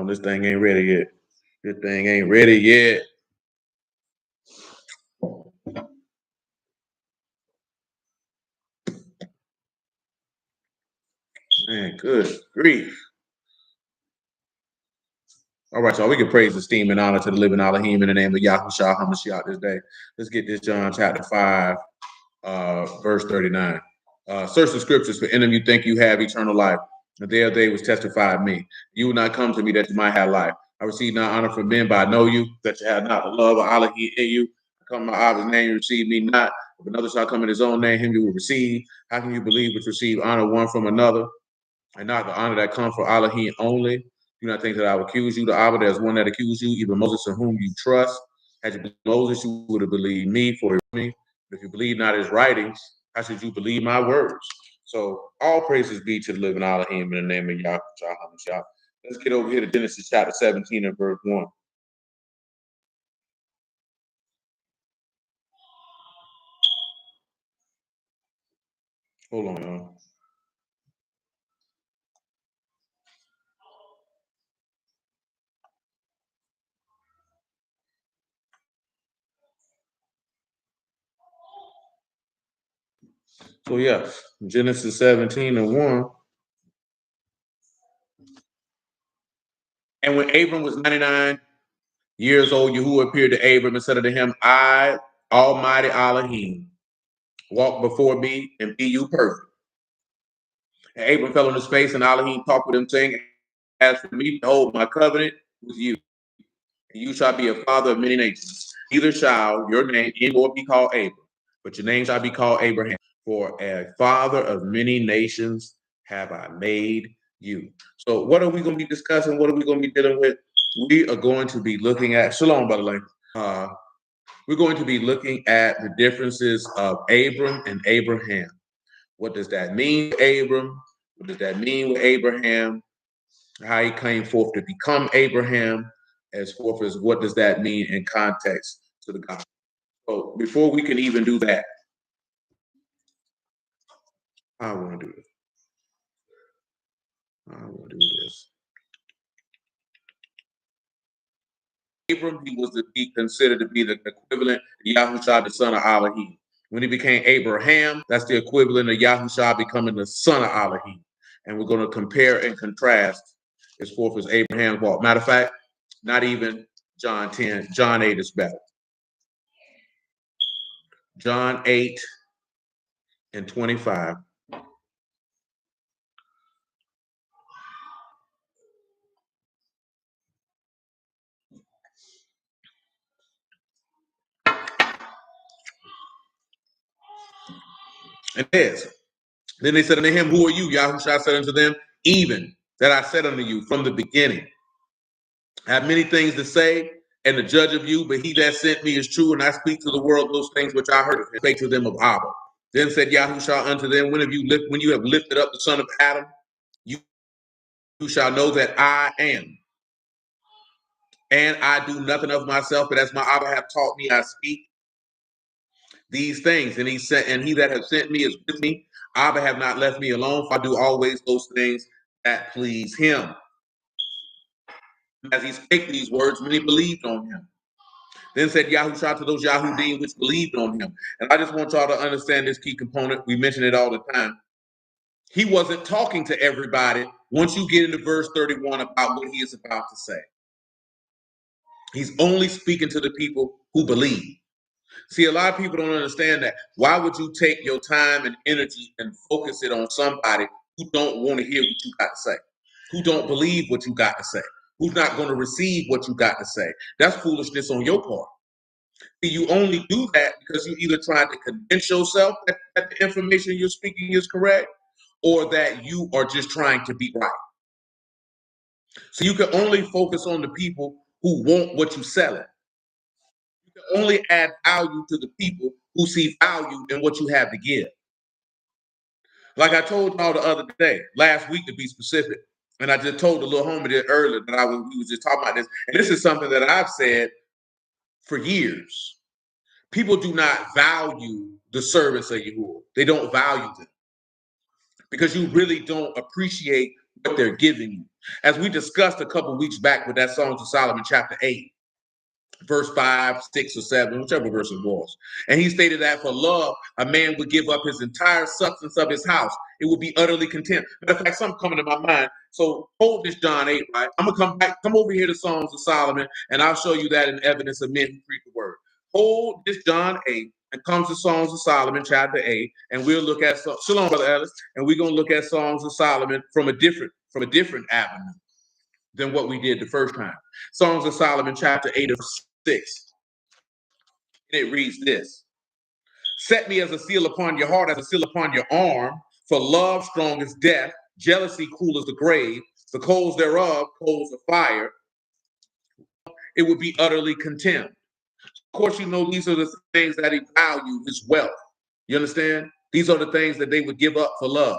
on, this thing ain't ready yet. This thing ain't ready yet. Man, good grief. All right, y'all. We can praise, esteem, and honor to the living Elohim in the name of Yahushua HaMashiach this day. Let's get this John chapter 5, verse 39. Search the scriptures, for in them you think you have eternal life. The day of day was testified me. You will not come to me that you might have life. I receive not honor from men, but I know you, that you have not the love of Elohim in you. I come in my Abba's name, you receive me not. If another shall come in his own name, him you will receive. How can you believe which receive honor one from another, and not the honor that comes from Elohim only? Do not think that I will accuse you. The Abba, there's one that accused you, even Moses, in whom you trust. Had you believed Moses, you would have believed me, for me. But if you believe not his writings, how should you believe my words? So all praises be to the living Elohim in the name of Yahushua HaMashiach. Let's get over here to Genesis chapter 17 and verse 1. Hold on, y'all. So yes, Genesis 17 and 1. And when Abram was 99 years old, Yahuwah appeared to Abram and said unto him, I, Almighty Elohim, walk before me and be you perfect. And Abram fell on his face, and Elohim talked with him, saying, as for me, behold, my covenant with you, and you shall be a father of many nations. Neither shall your name anymore be called Abram, but your name shall be called Abraham. For a father of many nations have I made you. So what are we going to be discussing? What are we going to be dealing with? We are going to be looking at, Shalom, Brother Lane. We're going to be looking at the differences of Abram and Abraham. What does that mean, Abram? What does that mean with Abraham? How he came forth to become Abraham, as forth as what does that mean in context to the gospel. So before we can even do that, I want to do this. I want to do this. Abram, he was to be considered to be the equivalent of Yahushua, the son of Elohim. When he became Abraham, that's the equivalent of Yahushua becoming the son of Elohim. And we're going to compare and contrast as forth as Abraham's walk. Matter of fact, not even John 10, John 8 is better. John 8 and 25. It is. Then they said unto him, who are you? Yahushua said unto them, even that I said unto you from the beginning. I have many things to say, and the judge of you, but he that sent me is true, and I speak to the world those things which I heard of him. Spake to them of Abba. Then said Yahushua unto them, when you have lifted up the son of Adam, you shall know that I am. And I do nothing of myself, but as my Abba hath taught me, I speak these things. And he said, and he that hath sent me is with me. Abba have not left me alone, for I do always those things that please him. As he spake these words, many believed on him. Then said Yahushua to those Yahudim which believed on him. And I just want y'all to understand this key component. We mention it all the time. He wasn't talking to everybody once you get into verse 31 about what he is about to say. He's only speaking to the people who believe. See, a lot of people don't understand that. Why would you take your time and energy and focus it on somebody who don't want to hear what you got to say, who don't believe what you got to say, who's not going to receive what you got to say? That's foolishness on your part. See, you only do that because you either trying to convince yourself that the information you're speaking is correct, or that you are just trying to be right. So you can only focus on the people who want what you're selling. You can only add value to the people who see value in what you have to give. Like I told y'all the other day, last week to be specific, and I just told the little homie there earlier that we was just talking about this, and this is something that I've said for years. People do not value the servants of Yahuwah. They don't value them because you really don't appreciate what they're giving you. As we discussed a couple weeks back with that Songs of Solomon, chapter 8, verse 5, 6, or 7, whichever verse it was. And he stated that for love, a man would give up his entire substance of his house. It would be utterly content. Matter of fact, something coming to my mind. So hold this John 8, right? I'm going to come over here to Songs of Solomon, and I'll show you that in evidence of men who preach the word. Hold this John 8, and comes to Songs of Solomon, chapter 8, and we'll look at, Shalom, Brother Ellis, and we're going to look at Songs of Solomon from a different avenue than what we did the first time. Songs of Solomon, chapter 8, verse 6. And it reads this: set me as a seal upon your heart, as a seal upon your arm, for love strong as death, jealousy cruel as the grave, the coals thereof, coals of fire. It would be utterly contemned. Of course, you know, these are the things that he valued, his wealth. You understand? These are the things that they would give up for love.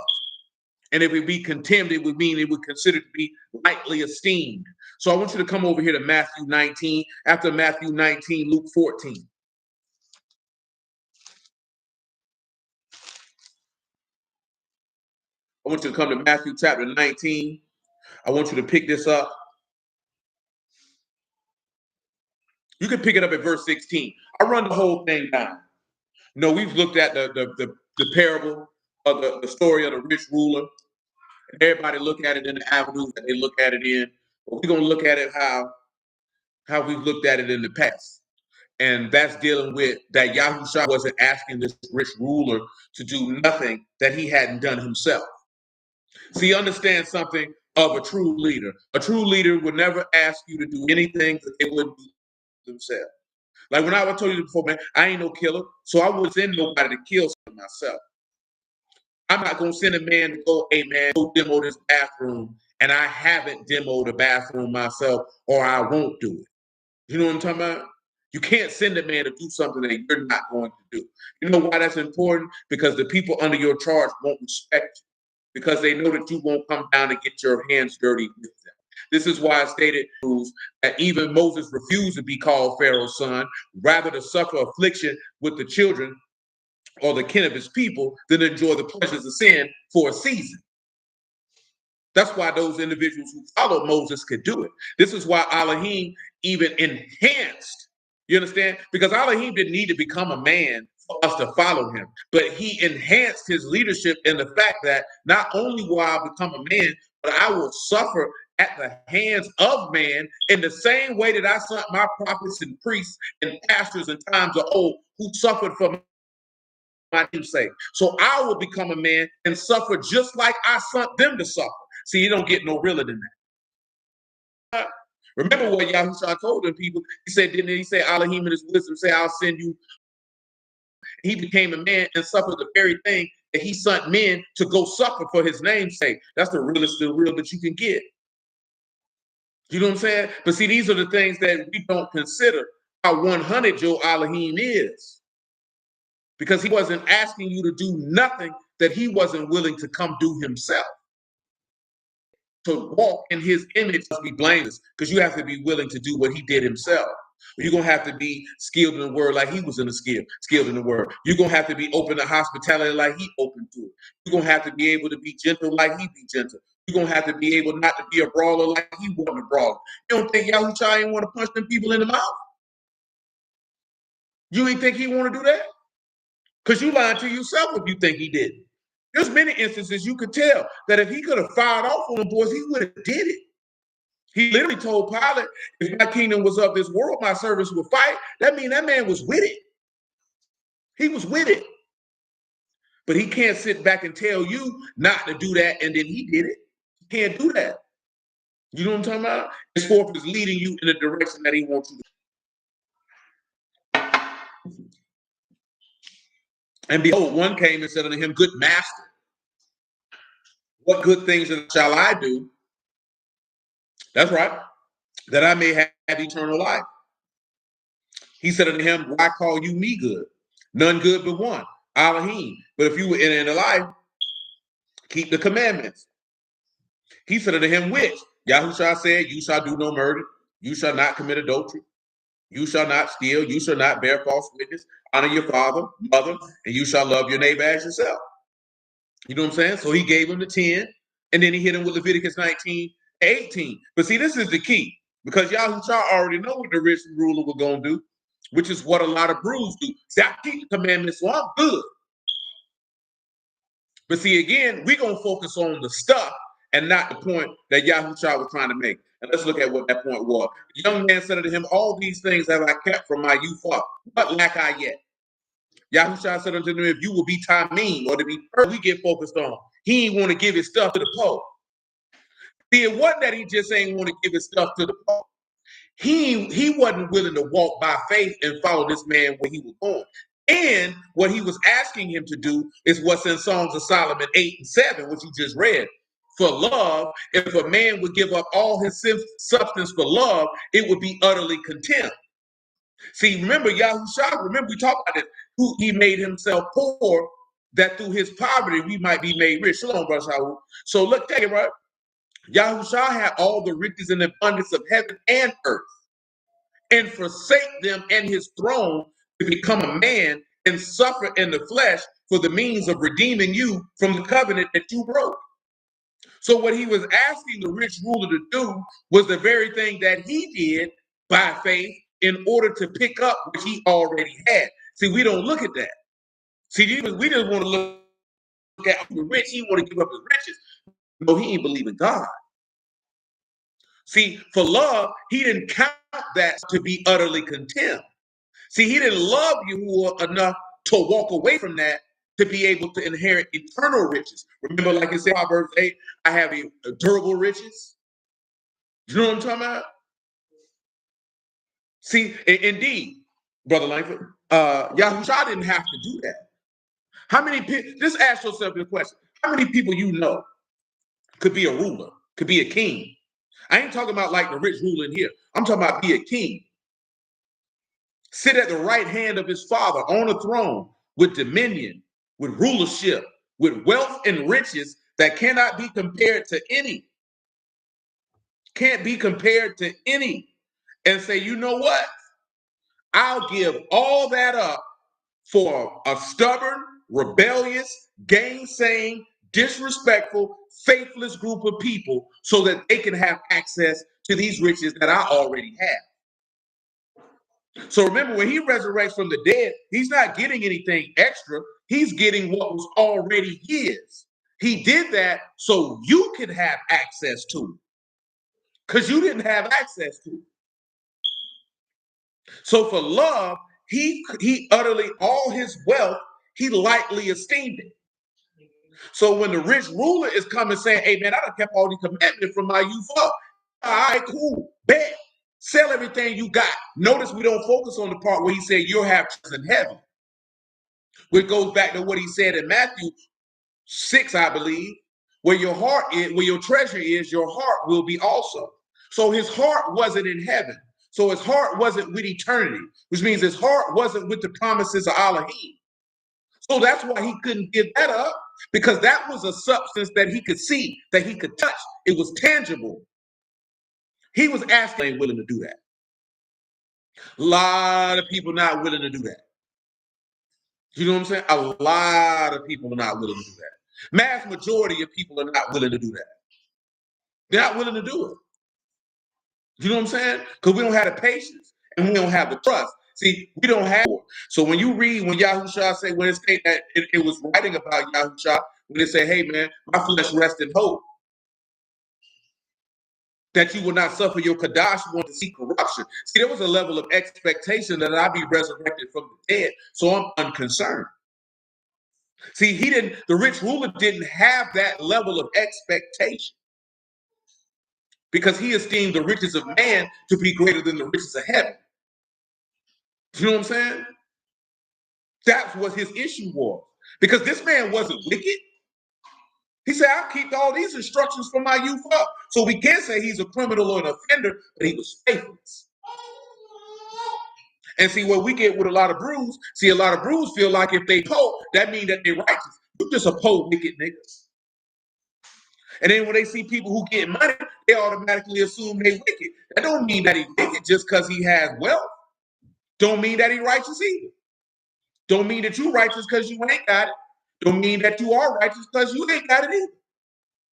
And if it be contemned, it would mean it would consider to be lightly esteemed. So I want you to come over here to Matthew 19. After Matthew 19, Luke 14. I want you to come to Matthew chapter 19. I want you to pick this up. You can pick it up at verse 16. I run the whole thing down. No, we've looked at the parable of the story of the rich ruler. Everybody look at it in the avenues that they look at it in. But we're going to look at it how we've looked at it in the past. And that's dealing with that Yahushua wasn't asking this rich ruler to do nothing that he hadn't done himself. See, understand something of a true leader. A true leader would never ask you to do anything that they wouldn't do themselves. Like when I told you before, man, I ain't no killer, so I wouldn't send nobody to kill myself. I'm not going to send a man to go, hey, man, go demo this bathroom, and I haven't demoed the bathroom myself, or I won't do it. You know what I'm talking about? You can't send a man to do something that you're not going to do. You know why that's important? Because the people under your charge won't respect you, because they know that you won't come down and get your hands dirty with them. This is why I stated that even Moses refused to be called Pharaoh's son, rather to suffer affliction with the children or the kin of his people than enjoy the pleasures of sin for a season. That's why those individuals who followed Moses could do it. This is why Elohim even enhanced, you understand? Because Elohim didn't need to become a man for us to follow him, but he enhanced his leadership in the fact that not only will I become a man, but I will suffer at the hands of man in the same way that I sent my prophets and priests and pastors in times of old who suffered for my name's sake. So I will become a man and suffer just like I sent them to suffer. See, you don't get no realer than that. Remember what Yahushua told them people. He said, didn't he say, Elohim in his wisdom say, I'll send you. He became a man and suffered the very thing that he sent men to go suffer for his name's sake. That's the realest of the real that you can get. You know what I'm saying? But see, these are the things that we don't consider how 100 your Elohim is. Because he wasn't asking you to do nothing that he wasn't willing to come do himself. To walk in his image must be blameless, because you have to be willing to do what he did himself. You're going to have to be skilled in the word like he was in the skilled in the word. You're going to have to be open to hospitality like he opened to it. You're going to have to be able to be gentle like he be gentle. You're going to have to be able not to be a brawler like he wasn't a brawler. You don't think Yahushua ain't want to punch them people in the mouth? You ain't think he want to do that? Because you lied to yourself if you think he didn't. There's many instances you could tell that if he could have fired off on the boys, he would have did it. He literally told Pilate, if my kingdom was of this world, my servants would fight. That means that man was with it. He was with it. But he can't sit back and tell you not to do that, and then he did it. He can't do that. You know what I'm talking about? His forth is leading you in the direction that he wants you to. And behold, one came and said unto him, good master, what good things shall I do? That's right, that I may have eternal life. He said unto him, why call you me good? None good but one, Elohim. But if you were in the life, keep the commandments. He said unto him, which? Yahushua said, you shall do no murder. You shall not commit adultery. You shall not steal. You shall not bear false witness. Honor your father, mother, and you shall love your neighbor as yourself. You know what I'm saying? So he gave him the 10. And then he hit him with Leviticus 19:18. But see, this is the key, because Yahushua already know what the rich ruler was going to do, which is what a lot of brews do. See, I keep the commandments, so I'm good. But see, again, we're going to focus on the stuff and not the point that Yahushua was trying to make. And let's look at what that point was. The young man said unto him, all these things have I kept from my youth up. What lack I yet? Yahushua said unto them, if you will be tamim, or to be perfect, we get focused on. He ain't want to give his stuff to the poor. See, it wasn't that he just ain't want to give his stuff to the poor. He wasn't willing to walk by faith and follow this man where he was going. And what he was asking him to do is what's in Songs of Solomon 8:7, which you just read. For love, if a man would give up all his substance for love, it would be utterly contempt. See, remember Yahushua, remember we talked about this, who he made himself poor, that through his poverty we might be made rich. Shalom, brother Shaul. So look, take it right. Yahushua had all the riches and abundance of heaven and earth, and forsake them and his throne to become a man and suffer in the flesh for the means of redeeming you from the covenant that you broke. So what he was asking the rich ruler to do was the very thing that he did by faith in order to pick up what he already had. See, we don't look at that. See, we just want to look at the rich. He want to give up his riches. No, he ain't believe in God. See, for love, he didn't count that to be utterly contempt. See, he didn't love you enough to walk away from that to be able to inherit eternal riches. Remember, like it said in Proverbs 8, I have a durable riches. You know what I'm talking about? See, indeed, Brother Langford, Yahushua didn't have to do that. How many people, just ask yourself the question, how many people you know could be a ruler, could be a king? I ain't talking about like the rich ruler in here. I'm talking about be a king. Sit at the right hand of his father on a throne with dominion, with rulership, with wealth and riches that cannot be compared to any. Can't be compared to any. And say, you know what? I'll give all that up for a stubborn, rebellious, gainsaying, disrespectful, faithless group of people so that they can have access to these riches that I already have. So remember, when he resurrects from the dead, he's not getting anything extra. He's getting what was already his. He did that so you could have access to it, because you didn't have access to it. So for love, he utterly, all his wealth, he lightly esteemed it. So when the rich ruler is coming saying, hey man, I done kept all these commandments from my youth up. All right, cool, bet. Sell everything you got. Notice we don't focus on the part where he said you'll have treasure in heaven, which goes back to what he said in Matthew 6, I believe, where your heart is, where your treasure is, your heart will be also. So his heart wasn't in heaven. So his heart wasn't with eternity, which means his heart wasn't with the promises of Elohim. So that's why he couldn't give that up, because that was a substance that he could see, that he could touch. It was tangible. He was asking, willing to do that. A lot of people not willing to do that. You know what I'm saying? A lot of people are not willing to do that. Mass majority of people are not willing to do that. They're not willing to do it. You know what I'm saying? Because we don't have the patience and we don't have the trust. See, we don't have it. So when you read, when Yahushua say, when it say that it was writing about Yahushua, when it say, hey man, my flesh rests in hope, that you will not suffer your Kadash want to see corruption. See, there was a level of expectation that I'd be resurrected from the dead, so I'm unconcerned. See, the rich ruler didn't have that level of expectation, because he esteemed the riches of man to be greater than the riches of heaven. You know what I'm saying? That's what his issue was. Because this man wasn't wicked. He said, I'll keep all these instructions from my youth up. So we can't say he's a criminal or an offender, but he was faithless. And see, what we get with a lot of brews, a lot of brews feel like if they poor, that means that they're righteous. You're just a poor, wicked niggas. And then when they see people who get money, they automatically assume they wicked. That don't mean that he's wicked just because he has wealth. Don't mean that he's righteous either. Don't mean that you're righteous because you ain't got it. Don't mean that you are righteous because you ain't got it either.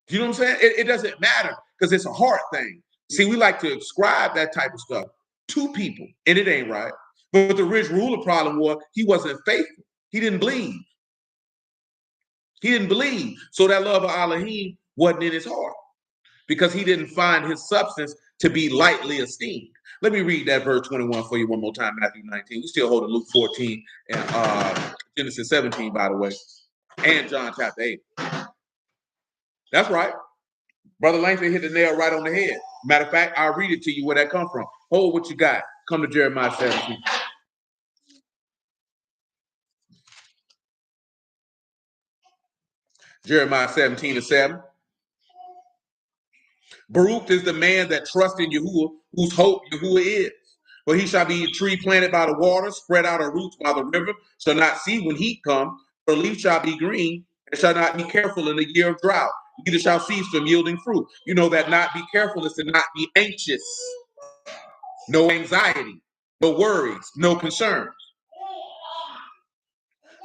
You know what I'm saying? It doesn't matter because it's a heart thing. See, we like to ascribe that type of stuff to people, and it ain't right. But the rich ruler problem was he wasn't faithful. He didn't believe. He didn't believe. So that love of Elohim wasn't in his heart because he didn't find his substance to be lightly esteemed. Let me read that verse 21 for you one more time, Matthew 19. We still holding Luke 14 and Genesis 17, by the way, and John chapter 8. That's right. Brother Langford hit the nail right on the head. Matter of fact, I'll read it to you where that come from. Hold what you got. Come to Jeremiah 17. Jeremiah 17 and 7. Baruch is the man that trusts in Yahuwah, whose hope Yahuwah is. For he shall be a tree planted by the water, spread out her roots by the river, shall not see when heat come, her leaf shall be green, and shall not be careful in the year of drought. Neither shall cease from yielding fruit. You know that not be careful is to not be anxious. No anxiety, no worries, no concerns.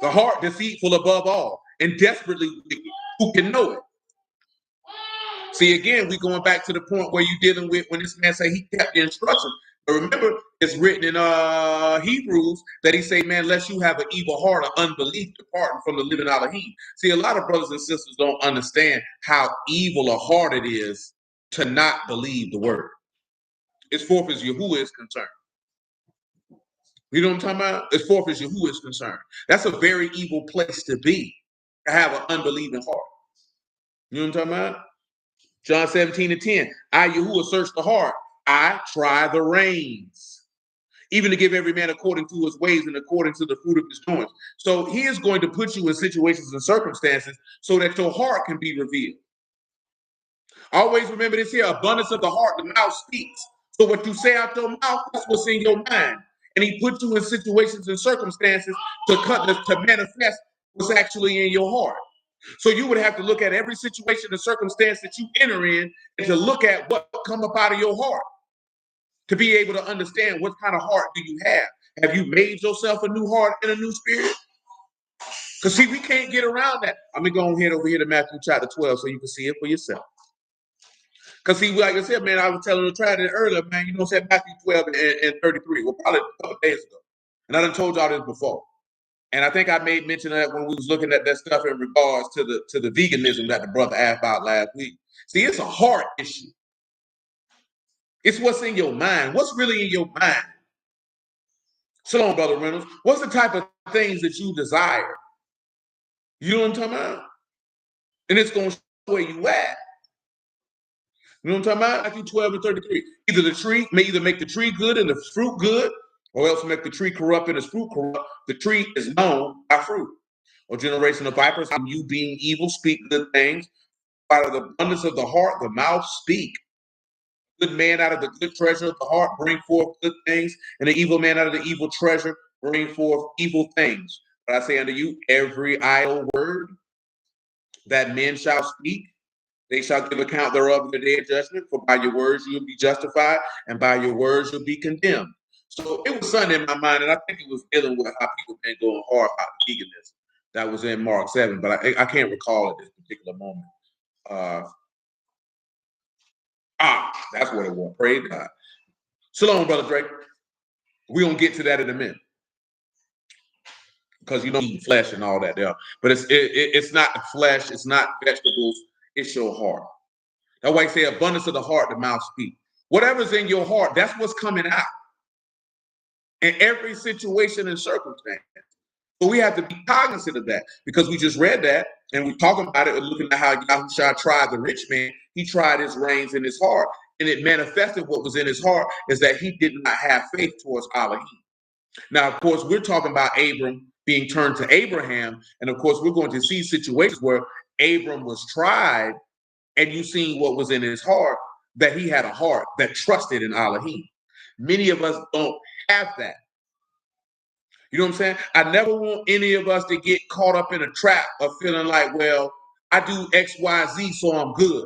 The heart deceitful above all, and desperately wicked. Who can know it? See, again, we going back to the point where you're dealing with when this man say he kept the instruction. But remember, it's written in Hebrews that he say, man, lest you have an evil heart or unbelief departing from the living Elohim. See, a lot of brothers and sisters don't understand how evil a heart it is to not believe the word. As forth as Yahuwah is concerned. You know what I'm talking about? As forth as Yahuwah is concerned. That's a very evil place to be, to have an unbelieving heart. You know what I'm talking about? John 17 and 10. I, Yahuwah, search the heart. I try the reins, even to give every man according to his ways and according to the fruit of his doings. So he is going to put you in situations and circumstances so that your heart can be revealed. Always remember this here, abundance of the heart, the mouth speaks. So what you say out your mouth, that's what's in your mind. And he put you in situations and circumstances to manifest what's actually in your heart. So you would have to look at every situation and circumstance that you enter in and to look at what come up out of your heart to be able to understand what kind of heart do you have. Have you made yourself a new heart and a new spirit? Because see, we can't get around that. I'm going to go ahead over here to Matthew chapter 12 so you can see it for yourself. Because see, like I said, man, I was telling you, tried it earlier, man, you know, said Matthew 12 and 33. Well, probably a couple days ago. And I done told y'all this before. And I think I made mention of that when we was looking at that stuff in regards to the veganism that the brother asked about last week. See, it's a heart issue. It's what's in your mind. What's really in your mind? Shalom, Brother Reynolds. What's the type of things that you desire? You know what I'm talking about? And it's going to show where you at. You know what I'm talking about? Matthew 12 and 33. Either the tree may either make the tree good and the fruit good, or else make the tree corrupt and its fruit corrupt. The tree is known by fruit. Or generation of vipers, you being evil, speak good things. Out of the abundance of the heart, the mouth speak. Good man out of the good treasure of the heart bring forth good things, and the evil man out of the evil treasure bring forth evil things. But I say unto you, every idle word that men shall speak, they shall give account thereof in the day of judgment. For by your words you'll be justified, and by your words you'll be condemned. So it was something in my mind, and I think it was dealing with how people been going hard about veganism. That was in Mark 7, but I can't recall at this particular moment. That's what it was. Praise God. Shalom, Brother Drake. We're going to get to that in a minute. Because you don't eat flesh and all that there. But it's not the flesh, it's not vegetables, it's your heart. That's why I say abundance of the heart, the mouth speaks. Whatever's in your heart, that's what's coming out. In every situation and circumstance. So we have to be cognizant of that because we just read that and we're talking about it and looking at how Yahushua tried the rich man. He tried his reins in his heart, and it manifested what was in his heart is that he did not have faith towards Elohim. Now, of course, we're talking about Abram being turned to Abraham, and of course, we're going to see situations where Abram was tried, and you seen what was in his heart, that he had a heart that trusted in Elohim. Many of us don't have that. You know what I'm saying? I never want any of us to get caught up in a trap of feeling like, well, I do X, Y, Z, so I'm good.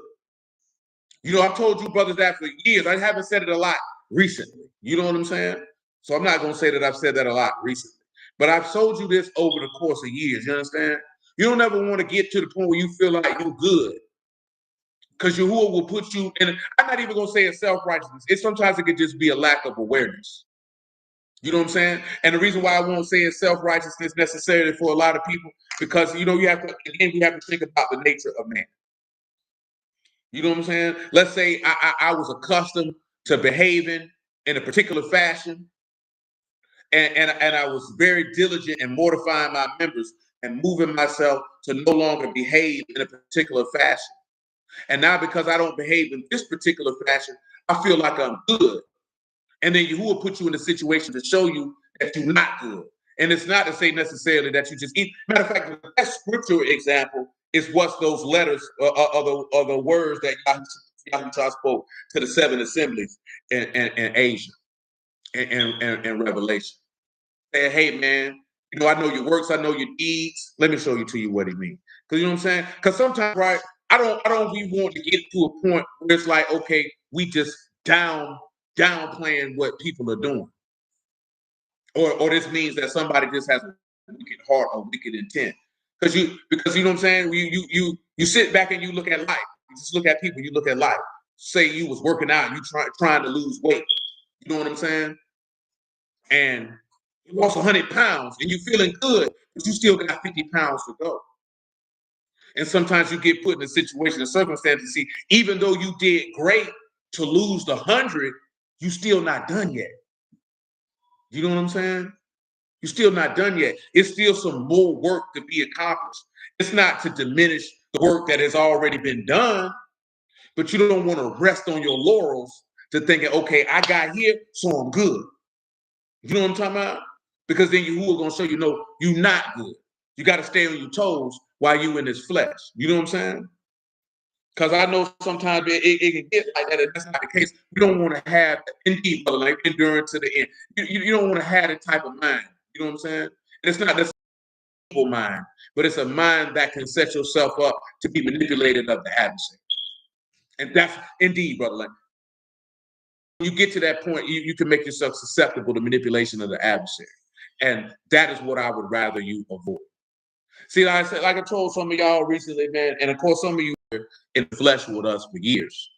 You know, I've told you brothers that for years. I haven't said it a lot recently. You know what I'm saying? So I'm not going to say that I've said that a lot recently. But I've told you this over the course of years. You understand? You don't ever want to get to the point where you feel like you're good. Because Yahuwah will put you in, I'm not even going to say it's self-righteousness. Sometimes it could just be a lack of awareness. You know what I'm saying? And the reason why I won't say it's self-righteousness necessarily for a lot of people, because, you have to, again, you have to think about the nature of man. You know what I'm saying? Let's say I was accustomed to behaving in a particular fashion, and I was very diligent in mortifying my members and moving myself to no longer behave in a particular fashion. And now because I don't behave in this particular fashion, I feel like I'm good. And then Yahuwah put you in a situation to show you that you're not good. And it's not to say necessarily that you just eat. Matter of fact, the best scriptural example is what's those letters or the words that Yahushua spoke to the 7 assemblies in Asia and Revelation. Saying, hey, man, I know your works, I know your deeds. Let me show you to you what he means. Because you know what I'm saying? Because sometimes, right, I don't really want to get to a point where it's like, okay, we just downplaying what people are doing. Or this means that somebody just has a wicked heart or wicked intent. Because you know what I'm saying? You sit back and you look at life. You just look at people, you look at life. Say you was working out, you trying to lose weight. You know what I'm saying? And you lost 100 pounds and you're feeling good, but you still got 50 pounds to go. And sometimes you get put in a situation, a circumstance to see, even though you did great to lose the 100, you still not done yet. You know what I'm saying? You're still not done yet. It's still some more work to be accomplished. It's not to diminish the work that has already been done, but you don't want to rest on your laurels to thinking, okay, I got here, so I'm good. You know what I'm talking about? Because then Yahuwah gonna show you, no, you're not good. You got to stay on your toes while you in this flesh. You know what I'm saying? Because I know sometimes it can get like that, and that's not the case. You don't want to have, indeed, brother, like endurance to the end. You don't want to have that type of mind. You know what I'm saying? And it's not this evil mind, but it's a mind that can set yourself up to be manipulated of the adversary. And that's indeed, brother. Like, when you get to that point, you can make yourself susceptible to manipulation of the adversary. And that is what I would rather you avoid. See, like I said, like I told some of y'all recently, man, and of course some of you were in the flesh with us for years.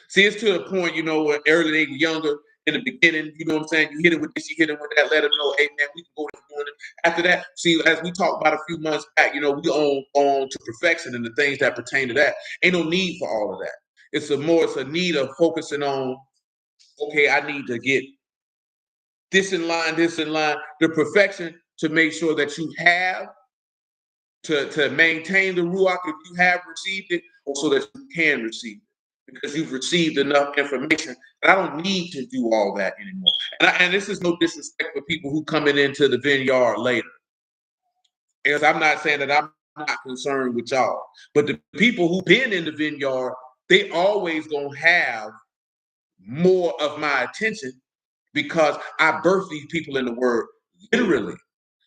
See, it's to the point, when early they were younger, in the beginning, you know what I'm saying? You hit it with this, you hit it with that, let them know, hey, man, we can go to doing it. After that, see, as we talked about a few months back, we on to perfection and the things that pertain to that. Ain't no need for all of that. It's a need of focusing on, okay, I need to get this in line, the perfection to make sure that you have to maintain the ruach if you have received it, or so that you can receive it because you've received enough information. And I don't need to do all that anymore. And this is no disrespect for people who coming into the vineyard later, because I'm not saying that I'm not concerned with y'all, but the people who've been in the vineyard, they always gonna have more of my attention because I birthed these people in the word literally.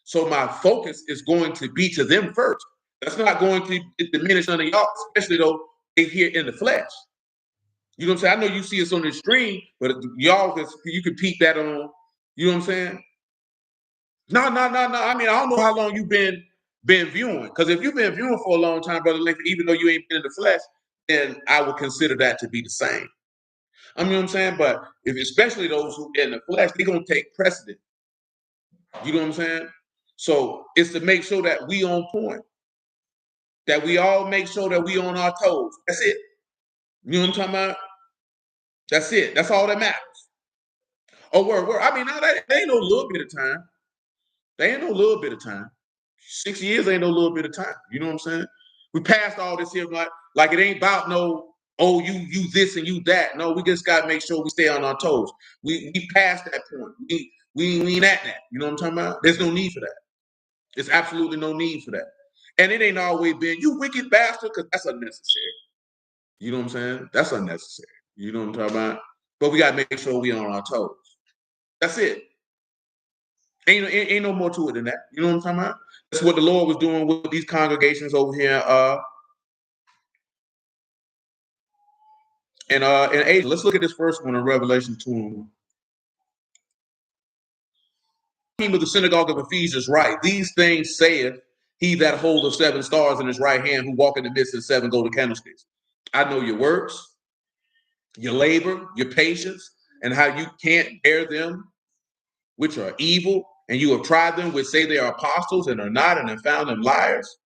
So my focus is going to be to them first. That's not going to diminish none of y'all, especially though they here in the flesh. You know what I'm saying? I know you see us on the screen, but y'all, you can peep that on. You know what I'm saying? No. I mean, I don't know how long you've been viewing. Because if you've been viewing for a long time, Brother Lincoln, even though you ain't been in the flesh, then I would consider that to be the same. I mean, what I'm saying? But especially those who in the flesh, they're going to take precedent. You know what I'm saying? So it's to make sure that we on point, that we all make sure that we on our toes. That's it. You know what I'm talking about? That's it. That's all that matters. Oh, word. I mean, that ain't no little bit of time. They ain't no little bit of time. 6 years ain't no little bit of time. You know what I'm saying? We passed all this here like it ain't about no, oh, you this and you that. No, we just gotta make sure we stay on our toes. We passed that point. We ain't at that. You know what I'm talking about? There's no need for that. There's absolutely no need for that. And it ain't always been, you wicked bastard, because that's unnecessary. You know what I'm saying? That's unnecessary. You know what I'm talking about? But we gotta make sure we on our toes. That's it. Ain't no more to it than that. You know what I'm talking about? That's what the Lord was doing with these congregations over here in Asia. Let's look at this first one in Revelation 2. Of the synagogue of Ephesians, right? These things saith he that holdeth 7 stars in his right hand, who walk in the midst of 7 golden candlesticks. I know your works, your labor, your patience, and how you can't bear them which are evil, and you have tried them which say they are apostles and are not, and have found them liars,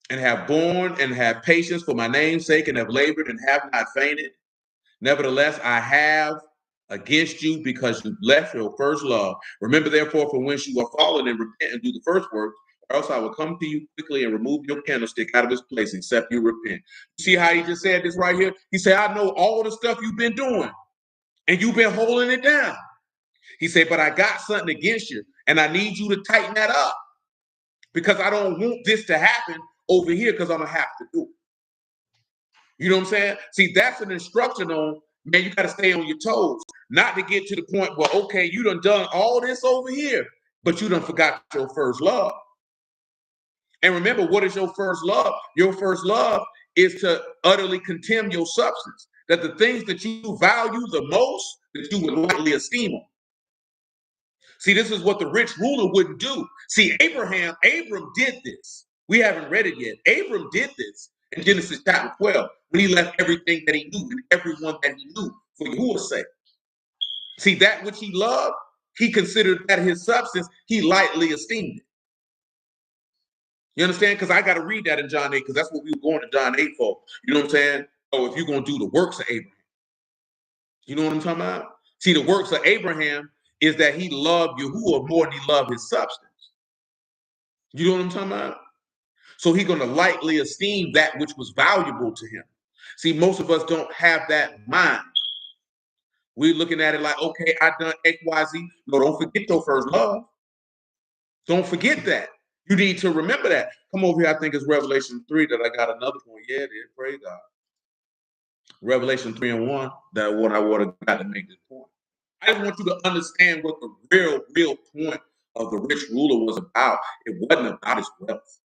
and have borne and have patience for my name's sake, and have labored and have not fainted. Nevertheless, I have against you because you left your first love. Remember, therefore, from whence you are fallen, and repent and do the first work, or else I will come to you quickly and remove your candlestick out of its place, except you repent. See how he just said this right here? He said, I know all the stuff you've been doing, and you've been holding it down. He said, but I got something against you, and I need you to tighten that up, because I don't want this to happen over here, because I'm going to have to do it. You know what I'm saying? See, that's an instruction on, man, you got to stay on your toes, not to get to the point where, okay, you done all this over here, but you done forgot your first love. And remember, what is your first love? Your first love is to utterly contemn your substance, that the things that you value the most, that you would lightly esteem them. See, this is what the rich ruler wouldn't do. See, Abram did this. We haven't read it yet. Abram did this in Genesis chapter 12, when he left everything that he knew and everyone that he knew for Yahuwah's sake. See, that which he loved, he considered that his substance, he lightly esteemed it. You understand? Because I got to read that in John 8, because that's what we were going to John 8 for. You know what I'm saying? Oh, if you're going to do the works of Abraham. You know what I'm talking about? See, the works of Abraham is that he loved Yahuwah more than he loved his substance. You know what I'm talking about? So he's going to lightly esteem that which was valuable to him. See, most of us don't have that mind. We're looking at it like, okay, I done X, Y, Z. No, don't forget your first love. Don't forget that. You need to remember that. Come over here, I think it's Revelation 3 that I got another point. Yeah, it is. Praise God. Revelation 3 and 1, that what I would have got to make this point. I just want you to understand what the real point of the rich ruler was about. It wasn't about his wealth.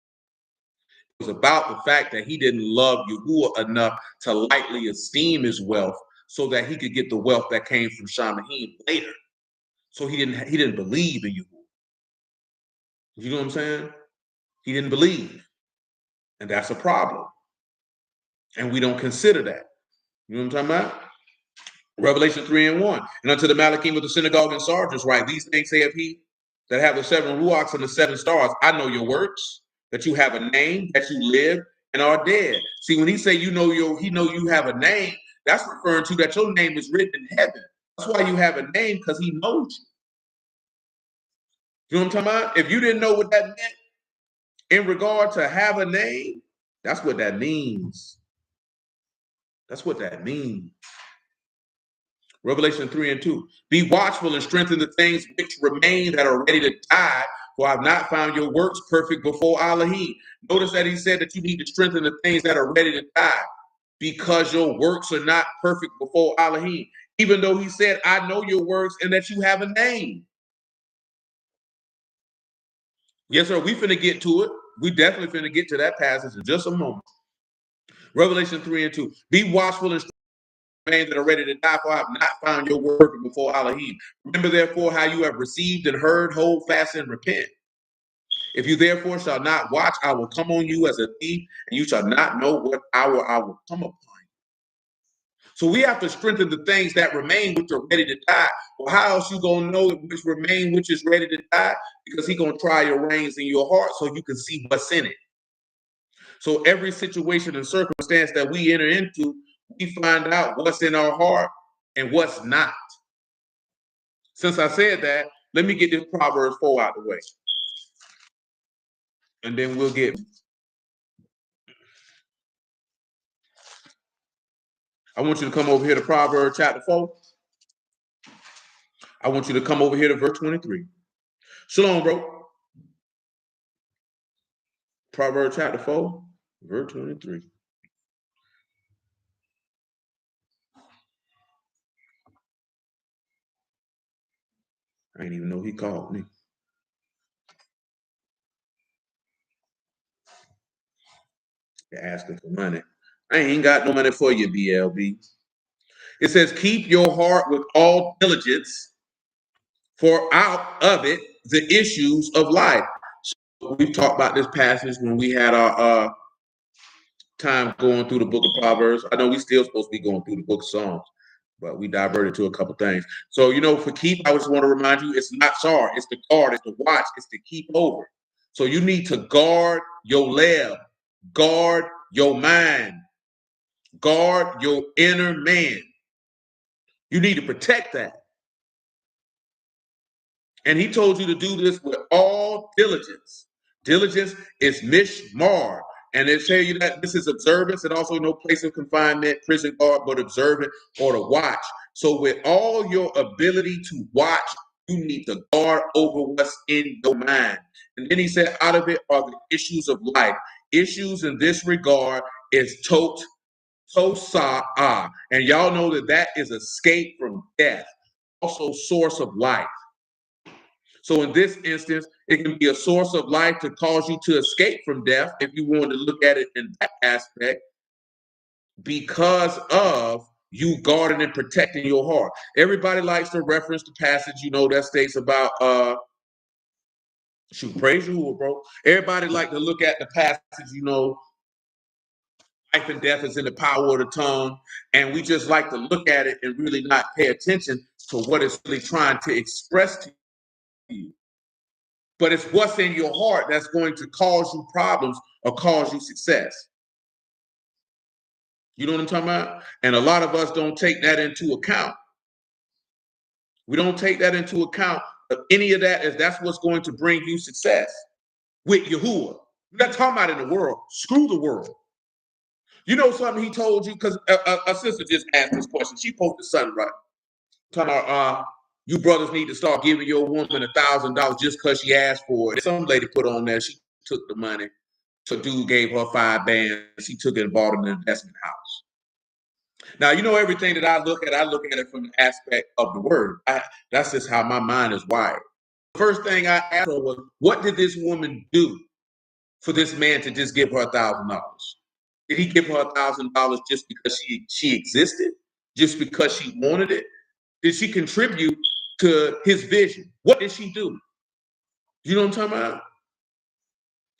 It was about the fact that he didn't love Yahuwah enough to lightly esteem his wealth so that he could get the wealth that came from Shamahim later. So he didn't believe in Yahuwah. You know what I'm saying? He didn't believe. And that's a problem. And we don't consider that. You know what I'm talking about? Revelation 3 and 1. And unto the Malachim of the synagogue in Sardis, right? These things saith he that have the 7 ruachs and the 7 stars. I know your works, that you have a name, that you live and are dead. See, when he say he know you have a name, that's referring to that your name is written in heaven. That's why you have a name, because he knows you. You know what I'm talking about? If you didn't know what that meant in regard to have a name, that's what that means. That's what that means. Revelation 3 and 2. Be watchful and strengthen the things which remain that are ready to die, for I've not found your works perfect before Elohim. Notice that he said that you need to strengthen the things that are ready to die, because your works are not perfect before Elohim. Even though he said, I know your works and that you have a name. Yes, sir, we finna get to it. We definitely finna get to that passage in just a moment. Revelation 3 and 2. Be watchful and that are ready to die, for I have not found your work before Elohim. Remember therefore how you have received and heard, hold fast and repent. If you therefore shall not watch, I will come on you as a thief, and you shall not know what hour I will come upon you. So we have to strengthen the things that remain, which are ready to die. Well, how else you gonna know which remain, which is ready to die? Because he's gonna try your reins in your heart so you can see what's in it. So every situation and circumstance that we enter into, we find out what's in our heart and what's not. Since I said that, let me get this Proverbs 4 out the way. And then we'll get. I want you to come over here to Proverbs chapter 4. I want you to come over here to verse 23. Shalom, bro. Proverbs chapter 4, verse 23. I didn't even know he called me. They're asking for money. I ain't got no money for you, BLB. It says, keep your heart with all diligence, for out of it the issues of life. So we talked about this passage when we had our time going through the book of Proverbs. I know we still supposed to be going through the book of Psalms, but we diverted to a couple things. So, for keep, I just want to remind you, it's not sorry, it's the guard, it's the watch, it's the keep over. So you need to guard your leb, guard your mind, guard your inner man. You need to protect that. And he told you to do this with all diligence. Diligence is mishmar. And they tell you that this is observance and also no place of confinement, prison guard, but observant or to watch. So with all your ability to watch, you need to guard over what's in your mind. And then he said, out of it are the issues of life. Issues in this regard is tosa'ah. And y'all know that is escape from death, also source of life. So in this instance, it can be a source of life to cause you to escape from death, if you want to look at it in that aspect, because of you guarding and protecting your heart. Everybody likes to reference the passage, that states about praise you, bro. Everybody like to look at the passage, life and death is in the power of the tongue, and we just like to look at it and really not pay attention to what it's really trying to express to you. But it's what's in your heart that's going to cause you problems or cause you success. You know what I'm talking about? And a lot of us don't take that into account. We don't take that into account of any of that, as that's what's going to bring you success with Yahuwah. We're not talking about in the world. Screw the world. You know something he told you? Because a sister just asked this question. She posted something, right? Talking about, you brothers need to start giving your woman $1,000 just because she asked for it. Some lady put on there, she took the money. So dude gave her 5 bands. He took it and bought an investment house. Now, everything that I look at it from the aspect of the word. That's just how my mind is wired. The first thing I asked her was, what did this woman do for this man to just give her $1,000? Did he give her $1,000 just because she existed? Just because she wanted it? Did she contribute to his vision? What did she do? You know what I'm talking about?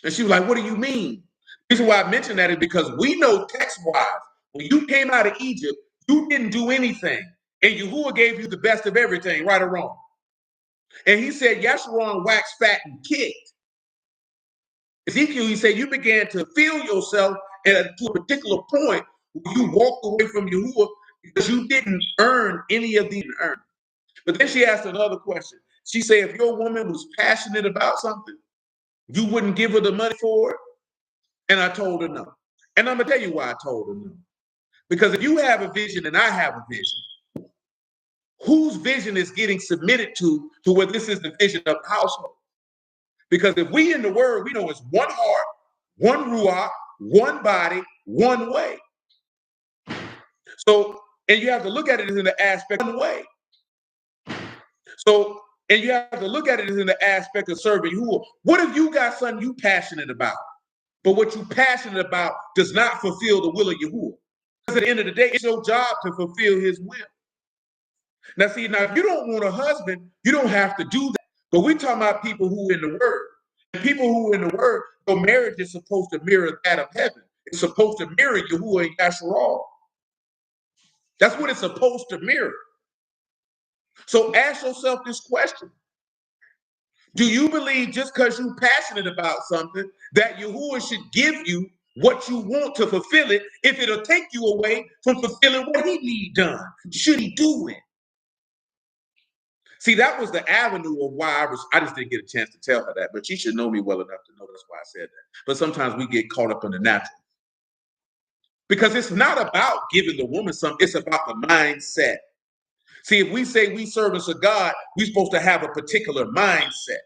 And she was like, what do you mean? The reason why I mention that is because we know text-wise, when you came out of Egypt, you didn't do anything. And Yahuwah gave you the best of everything, right or wrong. And he said, Yeshurun waxed fat and kicked. Ezekiel, he said, you began to feel yourself to a particular point where you walked away from Yahuwah because you didn't earn any of these earn. But then she asked another question. She said, if your woman was passionate about something, you wouldn't give her the money for it? And I told her no. And I'm going to tell you why I told her no. Because if you have a vision and I have a vision, whose vision is getting submitted to where this is the vision of the household? Because if we in the word, we know it's one heart, one ruach, one body, one way. So, and you have to look at it in the aspect of one way. So, and you have to look at it in the aspect of serving Yahuwah. What if you got something you passionate about, but what you passionate about does not fulfill the will of Yahuwah? Because at the end of the day, it's your job to fulfill his will. Now, see, if you don't want a husband, you don't have to do that. But we're talking about people who are in the word. And people who are in the word, so marriage is supposed to mirror that of heaven. It's supposed to mirror Yahuwah and Yasharal. That's what it's supposed to mirror. So ask yourself this question. Do you believe just because you're passionate about something that Yahuwah should give you what you want to fulfill it if it'll take you away from fulfilling what he needs done? Should he do it? See, that was the avenue of why I just didn't get a chance to tell her that, but she should know me well enough to know that's why I said that. But sometimes we get caught up in the natural. Because it's not about giving the woman something, it's about the mindset. See, if we say we servants of God, we're supposed to have a particular mindset.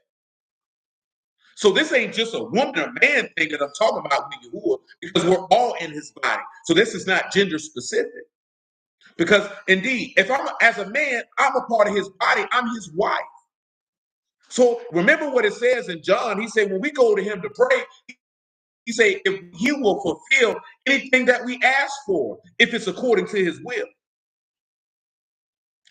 So this ain't just a woman or man thing that I'm talking about with Yahuwah, because we're all in his body. So this is not gender specific. Because indeed, if I'm as a man, I'm a part of his body, I'm his wife. So remember what it says in John. He said, when we go to him to pray, he said, if he will fulfill anything that we ask for, if it's according to his will.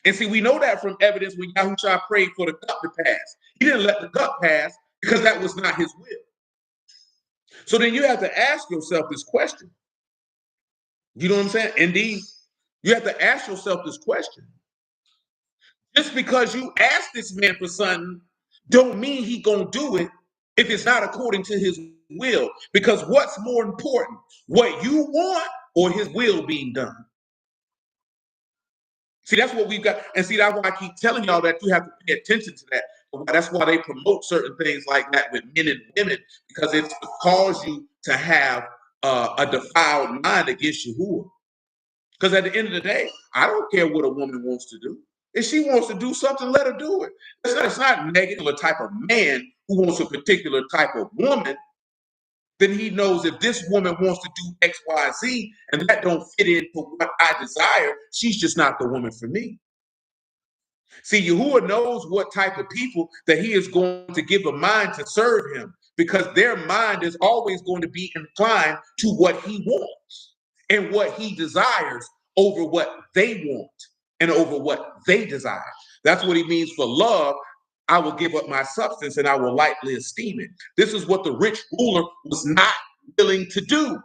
And see, we know that from evidence when Yahushua prayed for the cup to pass. He didn't let the cup pass because that was not his will. So then you have to ask yourself this question. You know what I'm saying? Indeed, you have to ask yourself this question. Just because you ask this man for something, don't mean he gonna do it if it's not according to his will. Because what's more important, what you want or his will being done? See, that's what we've got. And see, that's why I keep telling y'all that you have to pay attention to that. That's why they promote certain things like that with men and women, because it's to cause you to have a defiled mind against Yahuwah. Because at the end of the day, I don't care what a woman wants to do. If she wants to do something, let her do it. It's not negative type of man who wants a particular type of woman. Then he knows if this woman wants to do X, Y, Z, and that don't fit into what I desire, she's just not the woman for me. See, Yahuwah knows what type of people that he is going to give a mind to serve him, because their mind is always going to be inclined to what he wants and what he desires over what they want and over what they desire. That's what he means for love. I will give up my substance and I will lightly esteem it. This is what the rich ruler was not willing to do.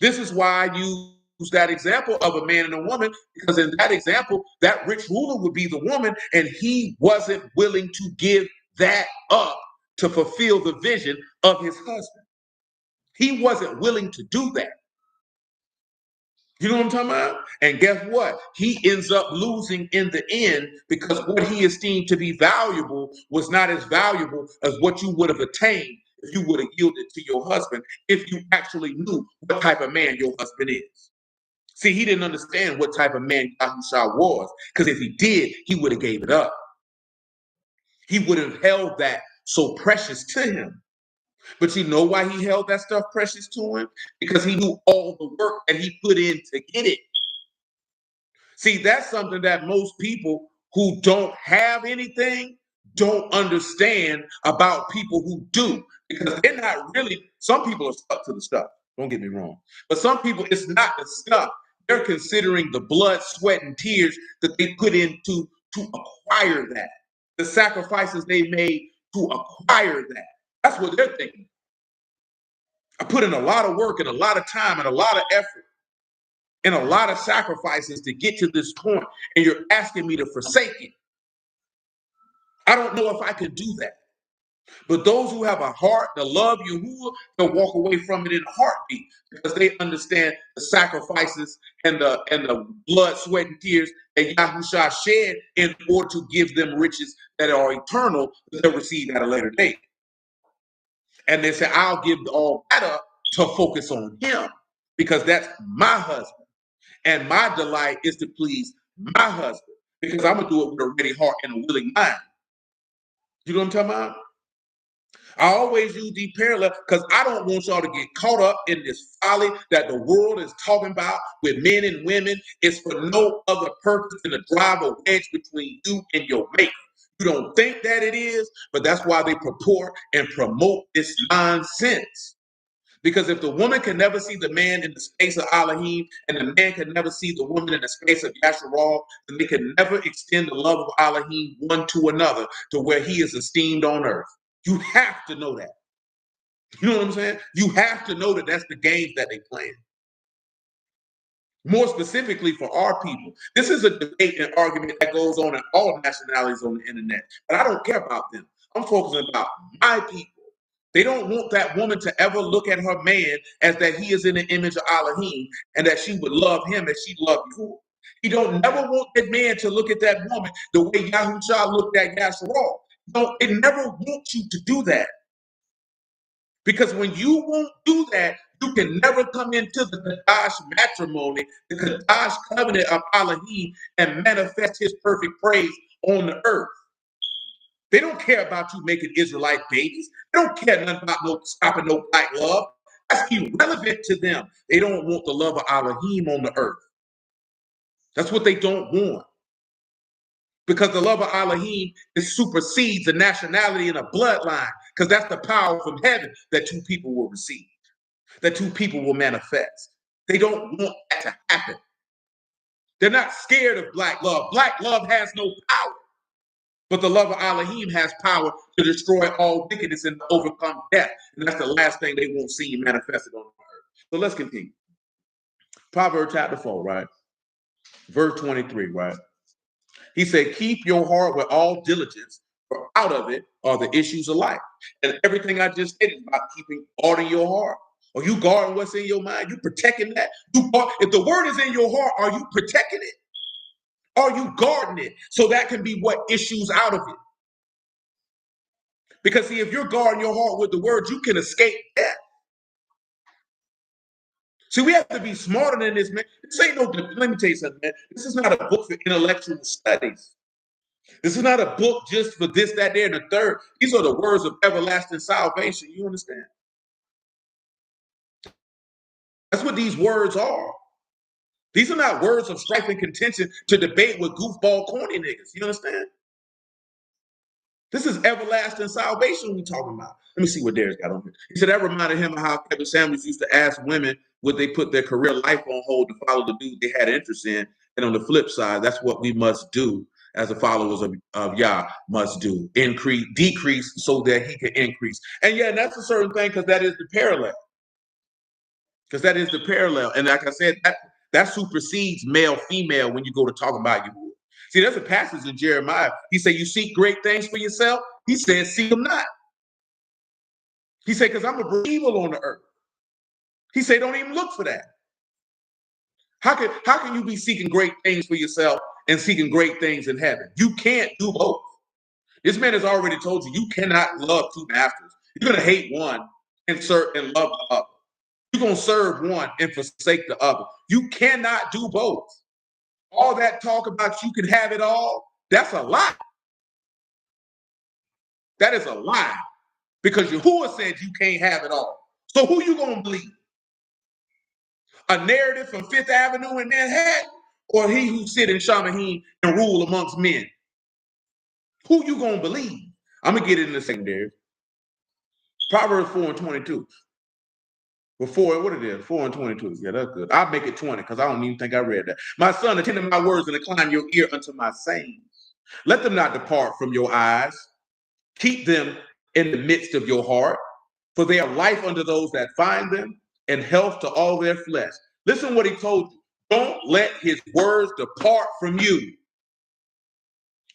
This is why I use that example of a man and a woman, because in that example, that rich ruler would be the woman, and he wasn't willing to give that up to fulfill the vision of his husband. He wasn't willing to do that. You know what I'm talking about? And guess what? He ends up losing in the end, because what he esteemed to be valuable was not as valuable as what you would have attained if you would have yielded to your husband, if you actually knew what type of man your husband is. See, he didn't understand what type of man Yahushua was, because if he did, he would have gave it up. He would have held that so precious to him. But you know why he held that stuff precious to him? Because he knew all the work that he put in to get it. See, that's something that most people who don't have anything don't understand about people who do, because they're not really, some people are stuck to the stuff. Don't get me wrong. But some people, it's not the stuff. They're considering the blood, sweat, and tears that they put into to acquire that, the sacrifices they made to acquire that. That's what they're thinking. I put in a lot of work and a lot of time and a lot of effort and a lot of sacrifices to get to this point, and you're asking me to forsake it. I don't know if I could do that. But those who have a heart to love Yahuwah, they'll walk away from it in a heartbeat, because they understand the sacrifices and the blood, sweat, and tears that Yahushua shed in order to give them riches that are eternal, that they'll receive at a later date. And they say, I'll give all that up to focus on him, because that's my husband. And my delight is to please my husband, because I'm going to do it with a ready heart and a willing mind. You know what I'm talking about? I always use these parallels because I don't want y'all to get caught up in this folly that the world is talking about with men and women. It's for no other purpose than to drive a wedge between you and your maker. You don't think that it is, but that's why they purport and promote this nonsense. Because if the woman can never see the man in the space of Elohim, and the man can never see the woman in the space of Yasharal, then they can never extend the love of Elohim one to another to where he is esteemed on earth. You have to know that. You know what I'm saying? You have to know that that's the games that they play. More specifically for our people. This is a debate and argument that goes on in all nationalities on the internet. But I don't care about them. I'm focusing about my people. They don't want that woman to ever look at her man as that he is in the image of Elohim, and that she would love him as she loved you. He don't never want that man to look at that woman the way Yahushua looked at Yasharal. No, it never wants you to do that. Because when you won't do that, you can never come into the Kadash matrimony, the Kadash covenant of Elohim, and manifest his perfect praise on the earth. They don't care about you making Israelite babies. They don't care nothing about no stopping no black love. That's irrelevant to them. They don't want the love of Elohim on the earth. That's what they don't want. Because the love of Elohim, it supersedes a nationality and a bloodline, because that's the power from heaven that two people will receive, that two people will manifest. They don't want that to happen. They're not scared of black love. Black love has no power. But the love of Elohim has power to destroy all wickedness and to overcome death. And that's the last thing they won't see manifested on the earth. So let's continue. Proverbs chapter 4, right? Verse 23, right? He said, keep your heart with all diligence, for out of it are the issues of life. And everything I just said is about keeping order in your heart. Are you guarding what's in your mind? You protecting that? If the word is in your heart, are you protecting it? Are you guarding it? So that can be what issues out of it. Because see, if you're guarding your heart with the word, you can escape death. See, we have to be smarter than this, man. This ain't no, let me tell you something, man. This is not a book for intellectual studies. This is not a book just for this, that, there, and the third. These are the words of everlasting salvation. You understand? That's what these words are. These are not words of strife and contention to debate with goofball, corny niggas. You understand? This is everlasting salvation we're talking about. Let me see what Darius got on here. He said that reminded him of how Kevin Samuels used to ask women would they put their career life on hold to follow the dude they had interest in. And on the flip side, that's what we must do as the followers of Yah must do. Decrease so that he can increase. And yeah, that's a certain thing because that is the parallel. Because that is the parallel. And like I said, that supersedes male, female when you go to talk about you. See, there's a passage in Jeremiah. He said, you seek great things for yourself. He said, seek them not. He said, because I'm going to bring evil on the earth. He said, don't even look for that. How can you be seeking great things for yourself and seeking great things in heaven? You can't do both. This man has already told you, you cannot love two masters. You're going to hate one and serve and love the other. You're going to serve one and forsake the other. You cannot do both. All that talk about you can have it all, that's a lie. That is a lie. Because Yahuwah said you can't have it all. So who you going to believe? A narrative from Fifth Avenue in Manhattan, or he who sit in Shamaheen and rule amongst men? Who you going to believe? I'm going to get it in the secondary. Proverbs 4 and 22. Before what it is, 4 and 22. Yeah, that's good. I'll make it 20 because I don't even think I read that. My son, attend to my words and incline your ear unto my sayings. Let them not depart from your eyes. Keep them in the midst of your heart, for they are life unto those that find them and health to all their flesh. Listen what he told you. Don't let his words depart from you.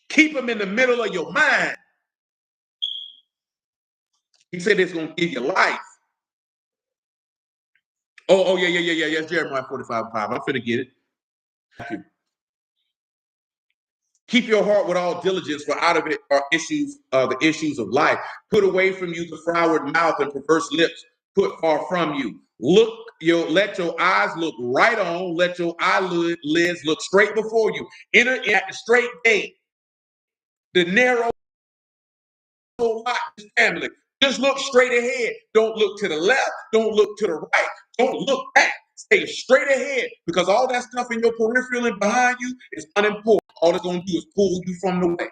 Keep them in the middle of your mind. He said it's going to give you life. Oh, yeah. Yes, Jeremiah 45:5. I'm finna get it. Thank you. Keep your heart with all diligence, for out of it are the issues of life. Put away from you the froward mouth and perverse lips. Put far from you. Let your eyes look right on. Let your eyelids look straight before you. Enter at the straight gate, the narrow family. Just look straight ahead. Don't look to the left. Don't look to the right. Don't look back. Stay straight ahead, because all that stuff in your peripheral and behind you is unimportant. All it's going to do is pull you from the way.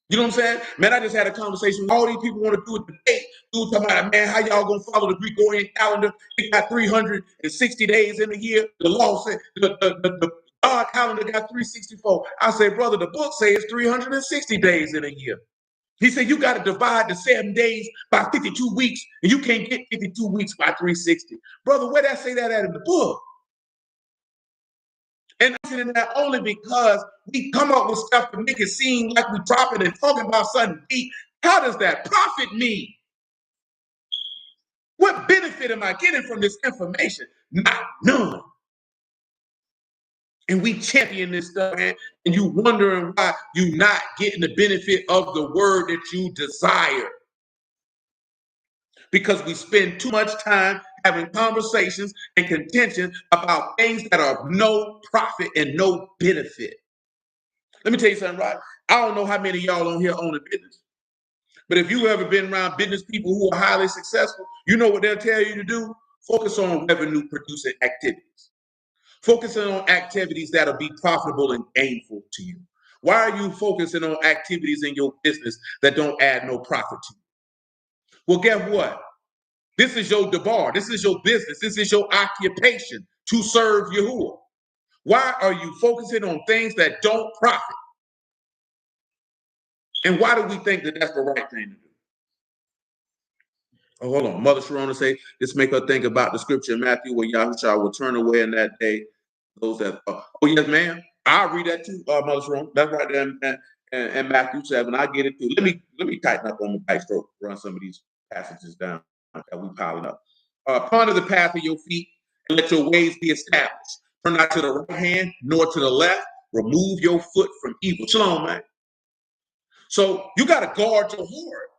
You know what I'm saying? Man, I just had a conversation with all these people want to do a debate. Dude talking about, man, how y'all going to follow the Gregorian calendar? They got 360 days in a year. The law said, the God calendar got 364. I say, brother, the book says 360 days in a year. He said, you got to divide the 7 days by 52 weeks, and you can't get 52 weeks by 360. Brother, where did I say that at in the book? And I'm saying that only because we come up with stuff to make it seem like we're dropping and talking about something deep. How does that profit me? What benefit am I getting from this information? Not none. And we champion this stuff, man, and you wondering why you not getting the benefit of the word that you desire. Because we spend too much time having conversations and contention about things that are of no profit and no benefit. Let me tell you something, right? I don't know how many of y'all on here own a business, but if you ever been around business people who are highly successful, you know what they'll tell you to do? Focus on revenue producing activities. Focusing on activities that'll be profitable and gainful to you. Why are you focusing on activities in your business that don't add no profit to you? Well, guess what? This is your debar. This is your business. This is your occupation to serve Yahuwah. Why are you focusing on things that don't profit? And why do we think that that's the right thing to do? Oh, hold on. Mother Sharona say, this make her think about the scripture in Matthew where Yahushua will turn away in that day those that, oh, yes, ma'am. I'll read that too, Mother Sharona. That's right there in Matthew 7. I get it too. Let me tighten up on the back stroke, run some of these passages down that we piling up. Ponder the path of your feet and let your ways be established. Turn not to the right hand nor to the left. Remove your foot from evil. Shalom, man. So you got to guard your heart.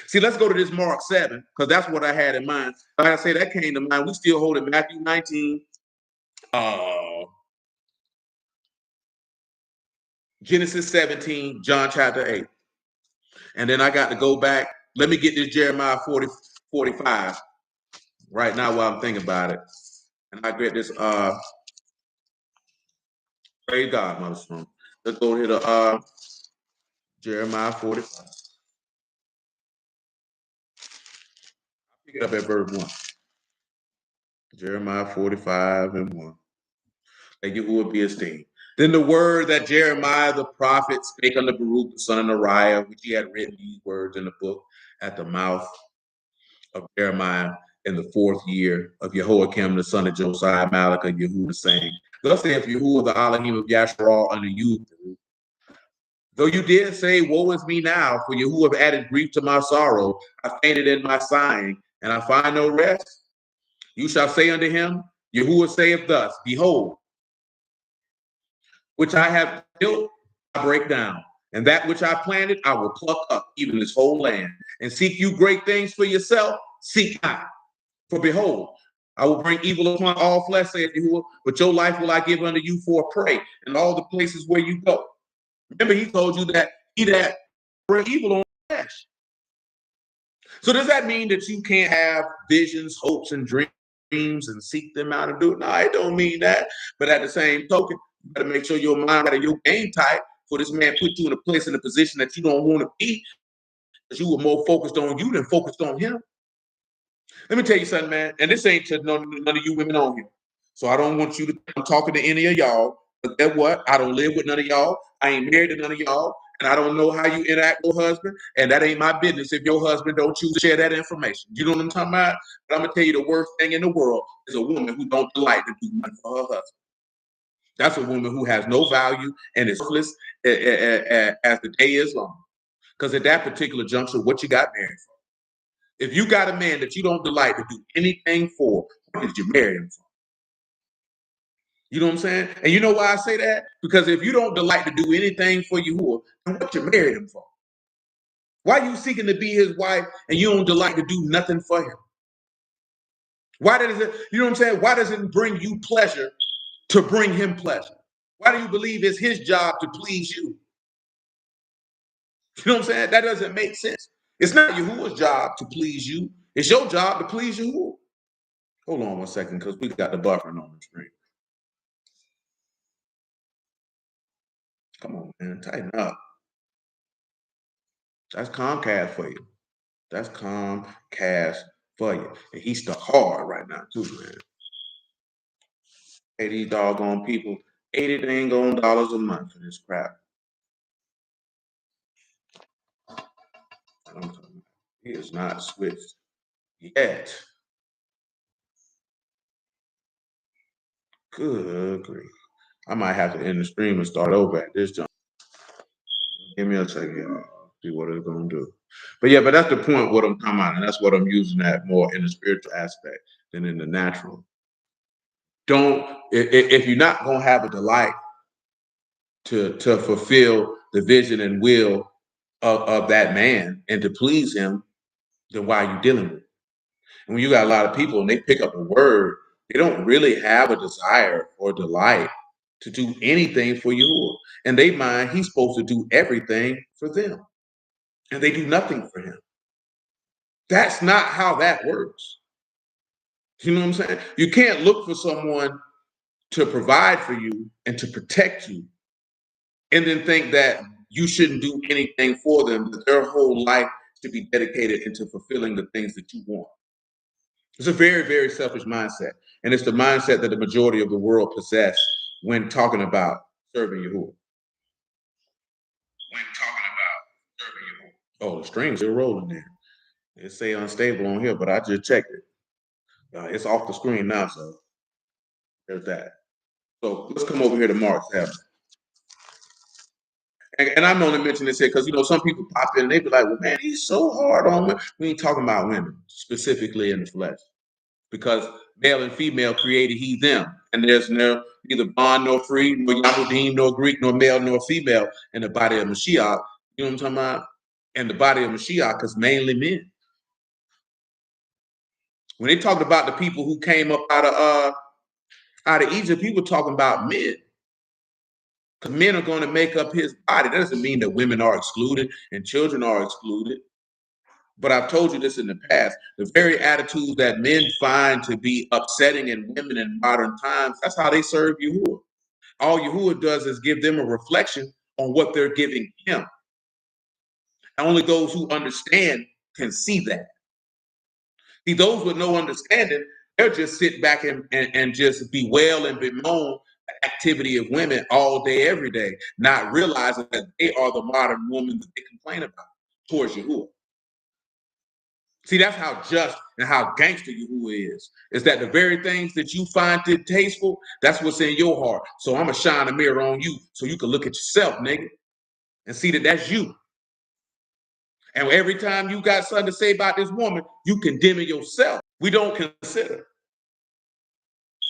See, let's go to this Mark 7, because that's what I had in mind. Like I say, that came to mind. We still hold it Matthew 19, Genesis 17, John chapter 8. And then I got to go back. Let me get this Jeremiah 45 right now while I'm thinking about it. And I get this, praise God, Mother Spoon. Let's go here to Jeremiah 45. Pick it up at verse 1. Jeremiah 45 and 1. That you would be esteemed. Then the word that Jeremiah the prophet spake unto Baruch the son of Neriah, which he had written these words in the book at the mouth of Jeremiah in the 4th year of Jehoiakim the son of Josiah, Malach of Yehuda, saying, thus saith Yahuwah the Elohim of Yasharal unto you, though you did say, woe is me now, for Yahuwah have added grief to my sorrow, I fainted in my sighing, and I find no rest. You shall say unto him, Yahuwah saith thus, behold, which I have built, I break down. And that which I planted, I will pluck up, even this whole land. And seek you great things for yourself, seek not. For behold, I will bring evil upon all flesh, saith Yahuwah, but your life will I give unto you for a prey in all the places where you go. Remember, he told you that he that bring evil on flesh. So does that mean that you can't have visions, hopes, and dreams and seek them out and do it? No, it don't mean that. But at the same token, you got to make sure your mind and your game tight for this man put you in a place, in a position that you don't want to be, because you were more focused on you than focused on him. Let me tell you something, man, and this ain't to none of you women on here. So I don't want you to, I'm talking to any of y'all, but guess what? I don't live with none of y'all. I ain't married to none of y'all. And I don't know how you interact with your husband. And that ain't my business if your husband don't choose to share that information. You know what I'm talking about? But I'm going to tell you the worst thing in the world is a woman who don't delight to do nothing for her husband. That's a woman who has no value and is worthless as the day is long. Because at that particular juncture, what you got married for? If you got a man that you don't delight to do anything for, what did you marry him for? You know what I'm saying? And you know why I say that? Because if you don't delight to do anything for Yahuwah, then what you married him for? Why are you seeking to be his wife and you don't delight to do nothing for him? Why does it, you know what I'm saying? Why does it bring you pleasure to bring him pleasure? Why do you believe it's his job to please you? You know what I'm saying? That doesn't make sense. It's not Yahuwah's job to please you. It's your job to please Yahuwah. Hold on one second, because we got the buffering on the screen. Come on, man, tighten up. That's Comcast for you. That's Comcast for you. And he's stuck hard right now, too, man. Hey, these doggone people, 80 dang on dollars a month for this crap. I'm talking about. He is not switched yet. Good grief. I might have to end the stream and start over at this jump. Give me a second, y'all. See what it's gonna do. But yeah, but that's the point what I'm talking about, and that's what I'm using that more in the spiritual aspect than in the natural. Don't if you're not gonna have a delight to fulfill the vision and will of that man and to please him, then why are you dealing with it? And when you got a lot of people and they pick up a word, they don't really have a desire or delight to do anything for you. And they mind he's supposed to do everything for them. And they do nothing for him. That's not how that works. You know what I'm saying? You can't look for someone to provide for you and to protect you and then think that you shouldn't do anything for them, that their whole life should be dedicated into fulfilling the things that you want. It's a very, very selfish mindset. And it's the mindset that the majority of the world possess when talking about serving Yahuwah. When talking about serving Yahuwah. Oh, the strings are rolling there. It say unstable on here, but I just checked it. It's off the screen now, so there's that. So let's come over here to Mark 7. And I'm only mentioning this here because, some people pop in and they be like, well, man, he's so hard on women. We ain't talking about women, specifically in the flesh. Because male and female created he, them. And there's neither bond nor free, nor Yahudim, nor Greek, nor male, nor female in the body of Mashiach. You know what I'm talking about? And the body of Mashiach is mainly men. When they talked about the people who came up out of Egypt, people talking about men. Because men are going to make up his body. That doesn't mean that women are excluded and children are excluded. But I've told you this in the past. The very attitudes that men find to be upsetting in women in modern times, that's how they serve Yahuwah. All Yahuwah does is give them a reflection on what they're giving him. And only those who understand can see that. See, those with no understanding, they'll just sit back and just bewail and bemoan the activity of women all day, every day, not realizing that they are the modern woman that they complain about towards Yahuwah. See, that's how just and how gangster Yahuwah is that the very things that you find distasteful, that's what's in your heart. So I'm going to shine a mirror on you so you can look at yourself, nigga, and see that that's you. And every time you got something to say about this woman, you condemn yourself. We don't consider.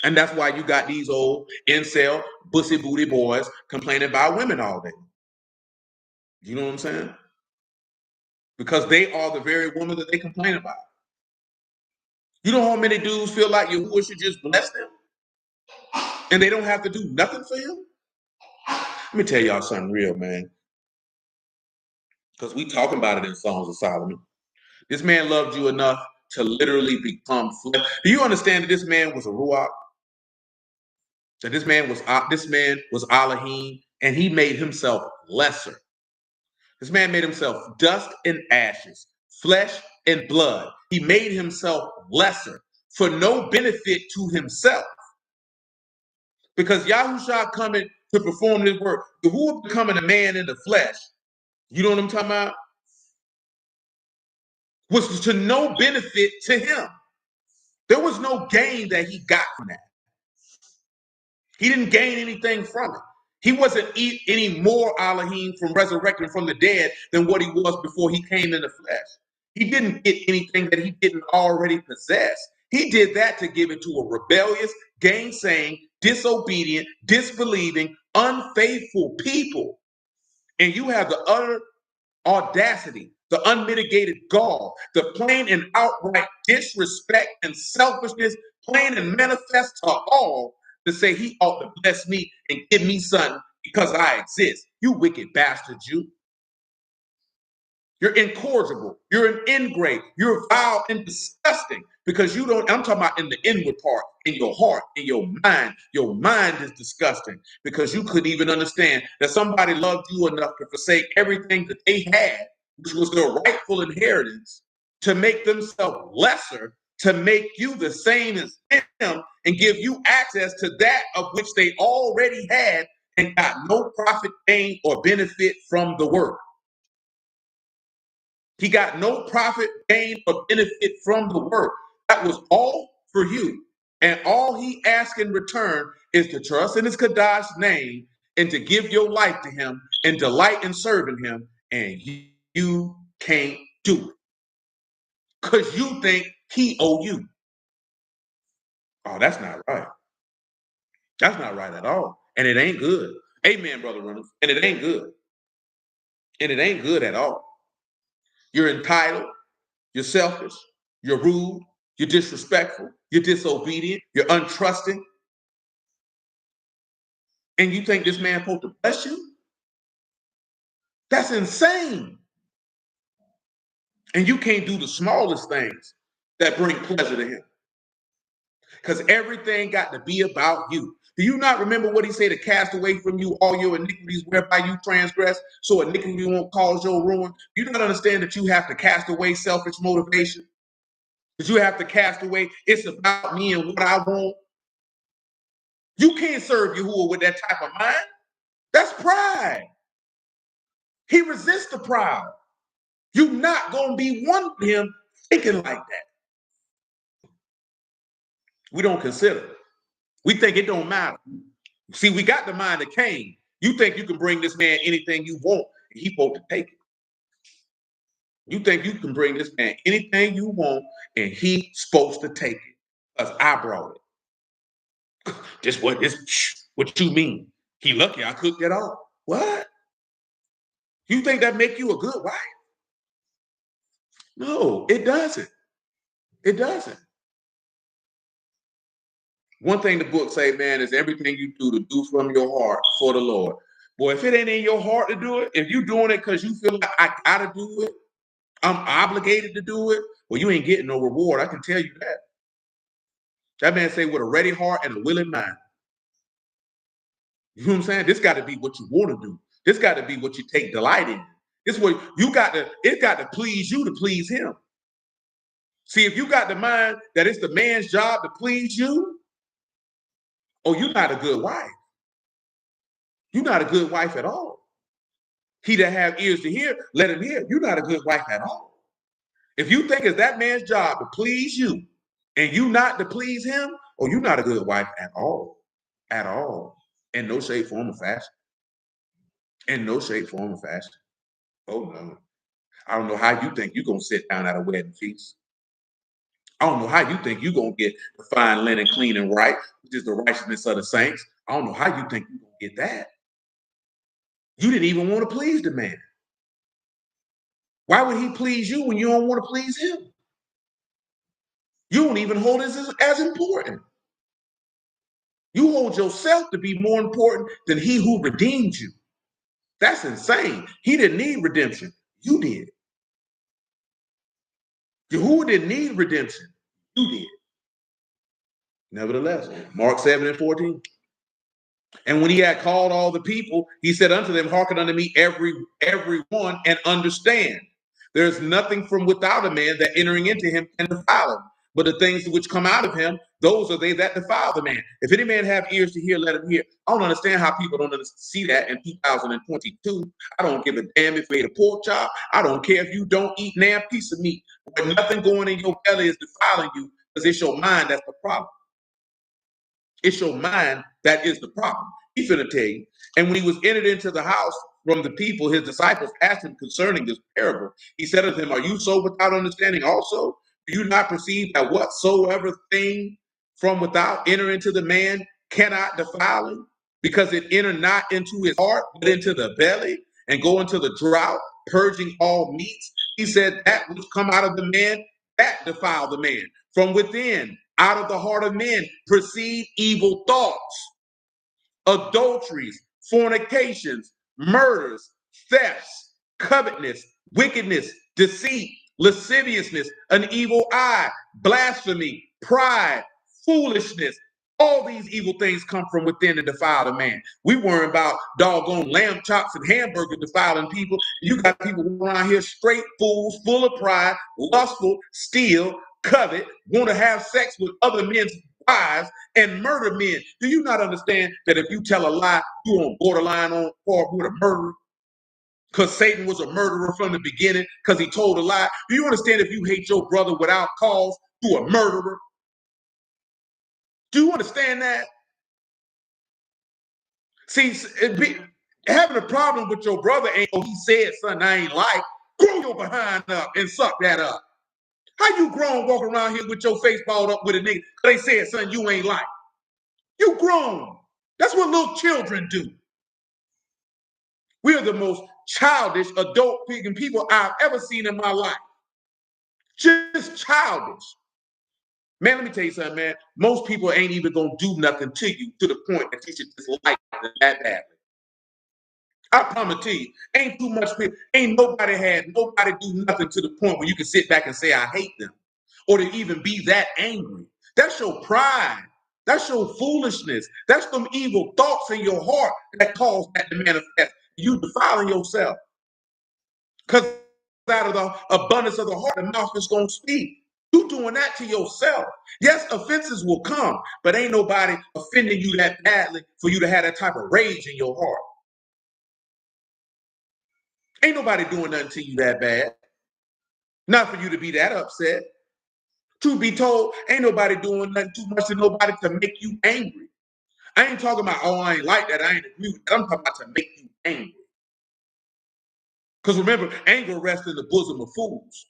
And that's why you got these old incel, bussy booty boys complaining about women all day. You know what I'm saying? Because they are the very woman that they complain about. You know how many dudes feel like Yahuwah should just bless them? And they don't have to do nothing for him? Let me tell y'all something real, man. Because we talking about it in Songs of Solomon. This man loved you enough to literally become flesh. Do you understand that this man was a Ruach? That this man was Elohim, and he made himself lesser. This man made himself dust and ashes, flesh and blood. He made himself lesser for no benefit to himself. Because Yahushua coming to perform this work, Yahuwah becoming a man in the flesh, you know what I'm talking about? Was to no benefit to him. There was no gain that he got from that. He didn't gain anything from it. He wasn't any more Elohim from resurrecting from the dead than what he was before he came in the flesh. He didn't get anything that he didn't already possess. He did that to give it to a rebellious, gainsaying, disobedient, disbelieving, unfaithful people. And you have the utter audacity, the unmitigated gall, the plain and outright disrespect and selfishness, plain and manifest to all, to say he ought to bless me and give me something because I exist. You wicked bastard, you. You're incorrigible. You're an ingrate. You're vile and disgusting because you don't, I'm talking about in the inward part, in your heart, in your mind. Your mind is disgusting because you couldn't even understand that somebody loved you enough to forsake everything that they had, which was their rightful inheritance, to make themselves lesser, to make you the same as them and give you access to that of which they already had and got no profit, gain, or benefit from the work. He got no profit, gain, or benefit from the work. That was all for you. And all he asked in return is to trust in his Kadash name and to give your life to him and delight in serving him. And you can't do it because you think he owe you. Oh, that's not right. That's not right at all. And it ain't good. Amen, Brother Reynolds. And it ain't good. And it ain't good at all. You're entitled. You're selfish. You're rude. You're disrespectful. You're disobedient. You're untrusting. And you think this man supposed to bless you? That's insane. And you can't do the smallest things that bring pleasure to him. Because everything got to be about you. Do you not remember what he said, to cast away from you all your iniquities whereby you transgress, so iniquity won't cause your ruin? You don't understand that you have to cast away selfish motivation? That you have to cast away, it's about me and what I want? You can't serve Yahuwah with that type of mind. That's pride. He resists the proud. You're not going to be one with him thinking like that. We don't consider. We think it don't matter. See, we got the mind of Cain. You think you can bring this man anything you want, and he's supposed to take it. You think you can bring this man anything you want, and he's supposed to take it. Because I brought it. What you mean? He lucky I cooked it all. What? You think that make you a good wife? No, it doesn't. It doesn't. One thing the book say, man, is everything you do to do from your heart for the Lord. Boy, if it ain't in your heart to do it, if you doing it because you feel like I gotta do it, I'm obligated to do it, well, you ain't getting no reward. I can tell you that. That man say with a ready heart and a willing mind. You know what I'm saying? This got to be what you want to do. This got to be what you take delight in. This what you got to, it got to please you to please him. See, if you got the mind that it's the man's job to please you, oh, you're not a good wife. You're not a good wife at all. He that have ears to hear, let him hear. You're not a good wife at all. If you think it's that man's job to please you and you not to please him, oh, you're not a good wife at all. At all. In no shape, form, or fashion. In no shape, form, or fashion. Oh, no. I don't know how you think you're going to sit down at a wedding feast. I don't know how you think you're going to get the fine linen clean and right, which is the righteousness of the saints. I don't know how you think you're going to get that. You didn't even want to please the man. Why would he please you when you don't want to please him? You don't even hold it as important. You hold yourself to be more important than he who redeemed you. That's insane. He didn't need redemption. You did. Who didn't need redemption? You did. Nevertheless, Mark 7:14. And when he had called all the people, he said unto them, hearken unto me, every one, and understand. There's nothing from without a man that entering into him can defile him. But the things which come out of him, those are they that defile the man. If any man have ears to hear, let him hear. I don't understand how people don't see that in 2022. I don't give a damn if you ate a pork chop. I don't care if you don't eat a damn piece of meat. But nothing going in your belly is defiling you because it's your mind that's the problem. It's your mind that is the problem. He's going to tell you. And when he was entered into the house from the people, his disciples asked him concerning this parable. He said unto them, are you so without understanding also? Do you not perceive that whatsoever thing from without enter into the man cannot defile him? Because it enter not into his heart, but into the belly, and go into the drought, purging all meats. He said that which come out of the man, that defile the man. From within, out of the heart of men, proceed evil thoughts, adulteries, fornications, murders, thefts, covetousness, wickedness, deceit, lasciviousness, an evil eye, blasphemy, pride, foolishness. All these evil things come from within to defile a man. We worry about doggone lamb chops and hamburgers defiling people. You got people around here straight fools, full of pride, lustful, steal, covet, want to have sex with other men's wives, and murder men. Do you not understand that if you tell a lie, you're on borderline on par with a murderer? Because Satan was a murderer from the beginning because he told a lie. Do you understand if you hate your brother without cause, you're a murderer? Do you understand that? See, having a problem with your brother ain't, oh, he said something I ain't like. Grow your behind up and suck that up. How you grown walking around here with your face balled up with a nigga because they said something you ain't like? You grown. That's what little children do. We are the most childish adult people I've ever seen in my life. Just childish. Man, let me tell you something, man. Most people ain't even going to do nothing to you to the point that you should just like them that badly. I promise to you, ain't too much people, ain't nobody do nothing to the point where you can sit back and say, I hate them, or to even be that angry. That's your pride. That's your foolishness. That's them evil thoughts in your heart that cause that to manifest. You defiling yourself. Because out of the abundance of the heart, the mouth is going to speak. You doing that to yourself. Yes, offenses will come, but ain't nobody offending you that badly for you to have that type of rage in your heart. Ain't nobody doing nothing to you that bad. Not for you to be that upset. Truth be told, ain't nobody doing nothing too much to nobody to make you angry. I ain't talking about, oh, I ain't like that, I ain't agree with that. I'm talking about to make you angry. Because remember, anger rests in the bosom of fools.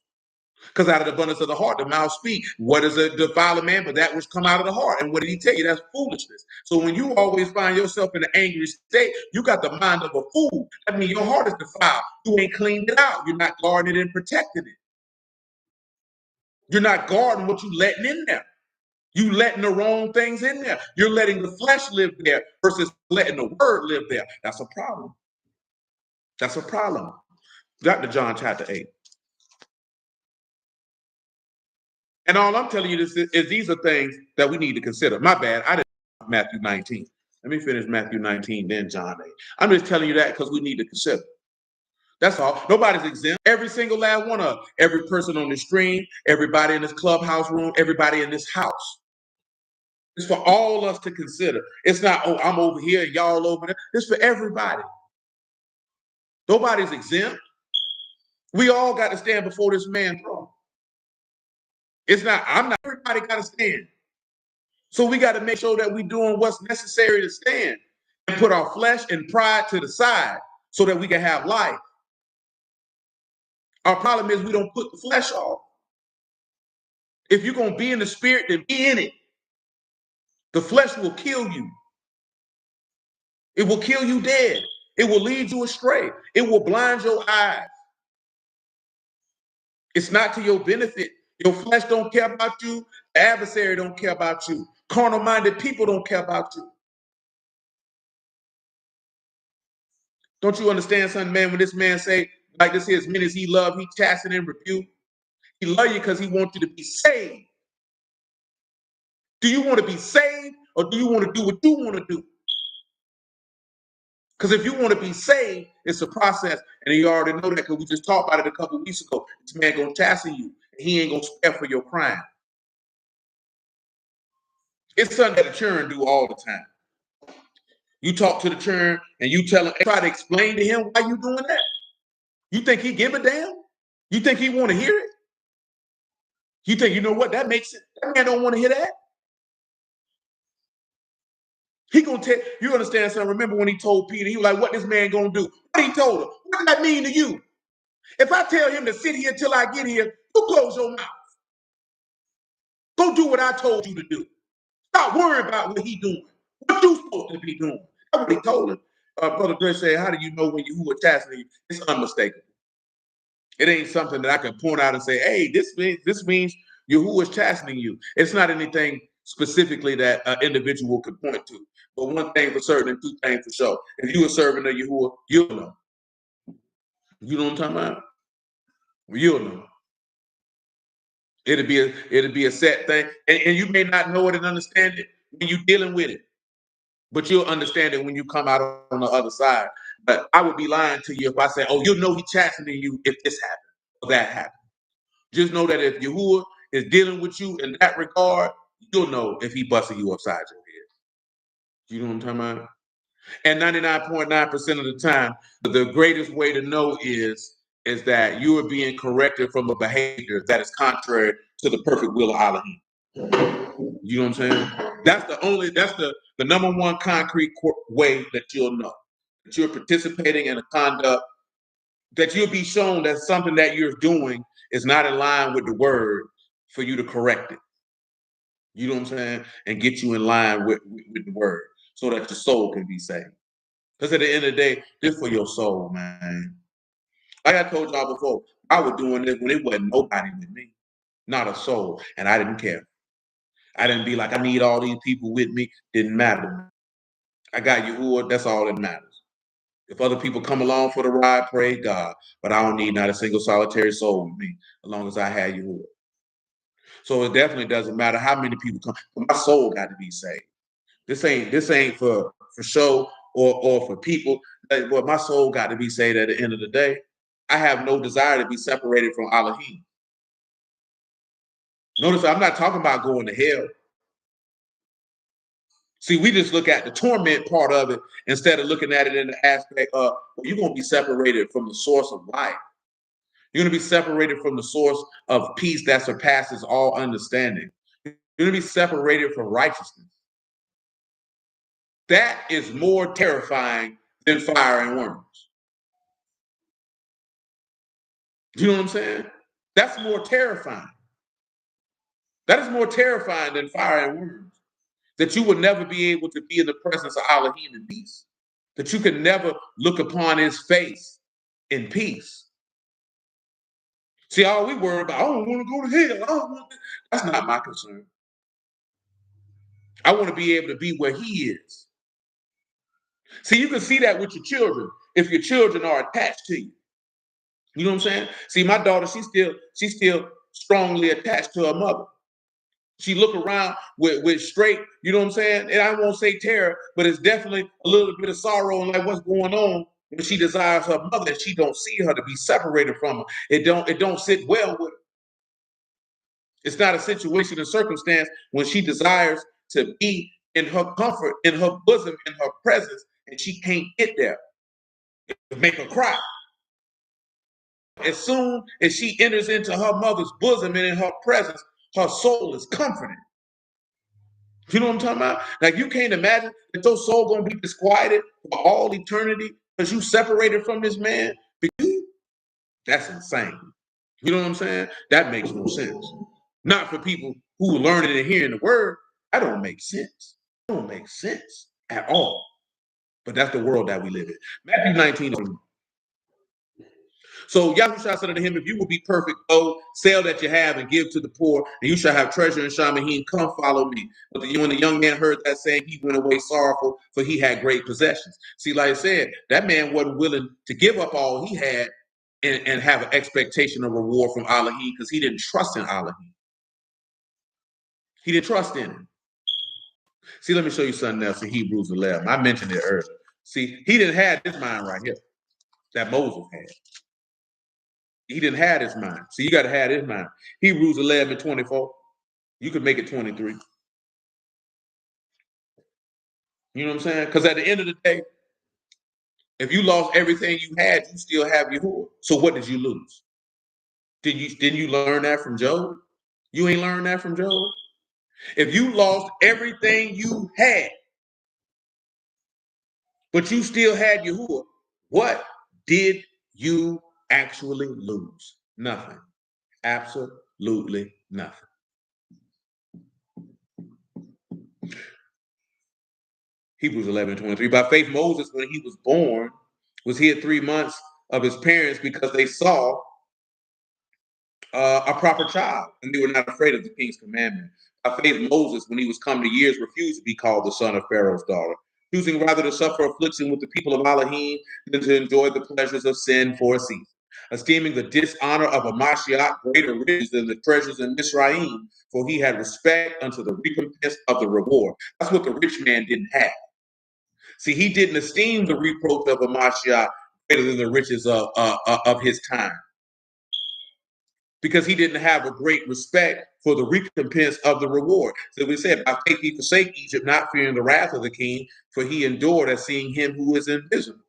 Because out of the abundance of the heart, the mouth speak. What is a defiling man but that which come out of the heart? And what did he tell you? That's foolishness. So when you always find yourself in an angry state, you got the mind of a fool. That means your heart is defiled. You ain't cleaned it out. You're not guarding it and protecting it. You're not guarding what you letting in there. You letting the wrong things in there. You're letting the flesh live there versus letting the word live there. That's a problem. That's a problem. Dr. John chapter 8. And all I'm telling you is these are things that we need to consider. My bad. I didn't Matthew 19. Let me finish Matthew 19, then John 8. I'm just telling you that because we need to consider. That's all. Nobody's exempt. Every single last one of them. Every person on the stream, everybody in this clubhouse room, everybody in this house. It's for all of us to consider. It's not, oh, I'm over here, y'all over there. It's for everybody. Nobody's exempt. We all got to stand before this man's throne. It's not, I'm not, everybody got to stand. So we got to make sure that we're doing what's necessary to stand and put our flesh and pride to the side so that we can have life. Our problem is we don't put the flesh off. If you're going to be in the spirit, then be in it. The flesh will kill you. It will kill you dead. It will lead you astray. It will blind your eyes. It's not to your benefit. Your flesh don't care about you. The adversary don't care about you. Carnal-minded people don't care about you. Don't you understand something, man? When this man say, like this here, as many as he love, he chasten and rebuke. He love you because he wants you to be saved. Do you want to be saved or do you want to do what you want to do? Because if you want to be saved, it's a process. And you already know that because we just talked about it a couple of weeks ago. This man going to chasten you. He ain't going to spare for your crime. It's something that the children do all the time. You talk to the children and you tell him, try to explain to him why you doing that. You think he give a damn? You think he want to hear it? You think, you know what, that makes it, that man don't want to hear that. He gonna tell, you understand something? Remember when he told Peter, he was like, what this man gonna do? What he told him? What does that mean to you? If I tell him to sit here till I get here, you close your mouth. Go do what I told you to do. Stop worrying about what he doing. What you supposed to be doing. That's what he told him. Brother Greg said, how do you know when you who are chastening you? It's unmistakable. It ain't something that I can point out and say, hey, this means Yahuwah is chastening you. It's not anything specifically that an individual could point to. But one thing for certain and two things for sure. If you are serving a Yahuwah, you'll know. You know what I'm talking about? You'll know. It'll be a set thing. And you may not know it and understand it when you're dealing with it. But you'll understand it when you come out on the other side. But I would be lying to you if I said, oh, you'll know he's chastening you if this happened or that happened. Just know that if Yahuwah is dealing with you in that regard, you'll know if he busting you upside your head. You know what I'm talking about? And 99.9% of the time, the greatest way to know is that you are being corrected from a behavior that is contrary to the perfect will of Elohim. You know what I'm saying? That's the number one concrete way that you'll know that you're participating in a conduct that you'll be shown that something that you're doing is not in line with the word for you to correct it. You know what I'm saying? And get you in line with the word so that your soul can be saved. Because at the end of the day, this for your soul, man. Like I told y'all before, I was doing this when it wasn't nobody with me, not a soul, and I didn't care. I didn't be like, I need all these people with me. Didn't matter. I got Yahuwah, that's all that matters. If other people come along for the ride, praise God. But I don't need not a single solitary soul with me, as long as I have Yahuwah. So it definitely doesn't matter how many people come. But my soul got to be saved. This ain't for show or for people. But my soul got to be saved at the end of the day. I have no desire to be separated from Elohim. Notice I'm not talking about going to hell. See, we just look at the torment part of it instead of looking at it in the aspect of, well, you're going to be separated from the source of life. You're going to be separated from the source of peace that surpasses all understanding. You're going to be separated from righteousness. That is more terrifying than fire and worms. You know what I'm saying? That's more terrifying. That is more terrifying than fire and worms. That you would never be able to be in the presence of Elohim in peace. That you can never look upon his face in peace. See, all we worry about, I don't want to go to hell. I don't want to. That's not my concern. I want to be able to be where he is. See, you can see that with your children if your children are attached to you. You know what I'm saying? See, my daughter, she's still strongly attached to her mother. She look around with straight, you know what I'm saying? And I won't say terror, but it's definitely a little bit of sorrow and like what's going on when she desires her mother and she don't see her to be separated from her. It don't sit well with her. It's not a situation and circumstance when she desires to be in her comfort, in her bosom, in her presence, and she can't get there. It make her cry. As soon as she enters into her mother's bosom and in her presence, her soul is comforted. You know what I'm talking about? Like you can't imagine that your soul gonna be disquieted for all eternity because you separated from this man. That's insane. You know what I'm saying? That makes no sense. Not for people who are learning and hearing the word. That don't make sense. That don't make sense at all. But that's the world that we live in. Matthew 19. So Yahushua said unto him, if you will be perfect, go, sell that you have and give to the poor, and you shall have treasure in Shamahin. Come follow me. But when the young man heard that saying, he went away sorrowful, for he had great possessions. See, like I said, that man wasn't willing to give up all he had and have an expectation of reward from Elohim because he didn't trust in Elohim. He didn't trust in him. See, let me show you something else in Hebrews 11. I mentioned it earlier. See, he didn't have this mind right here that Moses had. He didn't have his mind. So you got to have his mind. Hebrews 11:24. You could make it 23. You know what I'm saying? Because at the end of the day, if you lost everything you had, you still have Yahuwah. So what did you lose? Didn't you learn that from Job? You ain't learned that from Job? If you lost everything you had, but you still had Yahuwah, what did you actually lose? Nothing. Absolutely nothing. Hebrews 11:23. By faith, Moses, when he was born, was hid 3 months of his parents because they saw a proper child, and they were not afraid of the king's commandment. By faith, Moses, when he was come to years, refused to be called the son of Pharaoh's daughter, choosing rather to suffer affliction with the people of Elohim than to enjoy the pleasures of sin for a season, esteeming the dishonor of a Mashiach greater riches than the treasures in Mizraim, for he had respect unto the recompense of the reward. That's what the rich man didn't have. See, he didn't esteem the reproach of a Mashiach greater than the riches of his time, because he didn't have a great respect for the recompense of the reward. So we said, by faith he forsake Egypt, not fearing the wrath of the king, for he endured as seeing him who is invisible.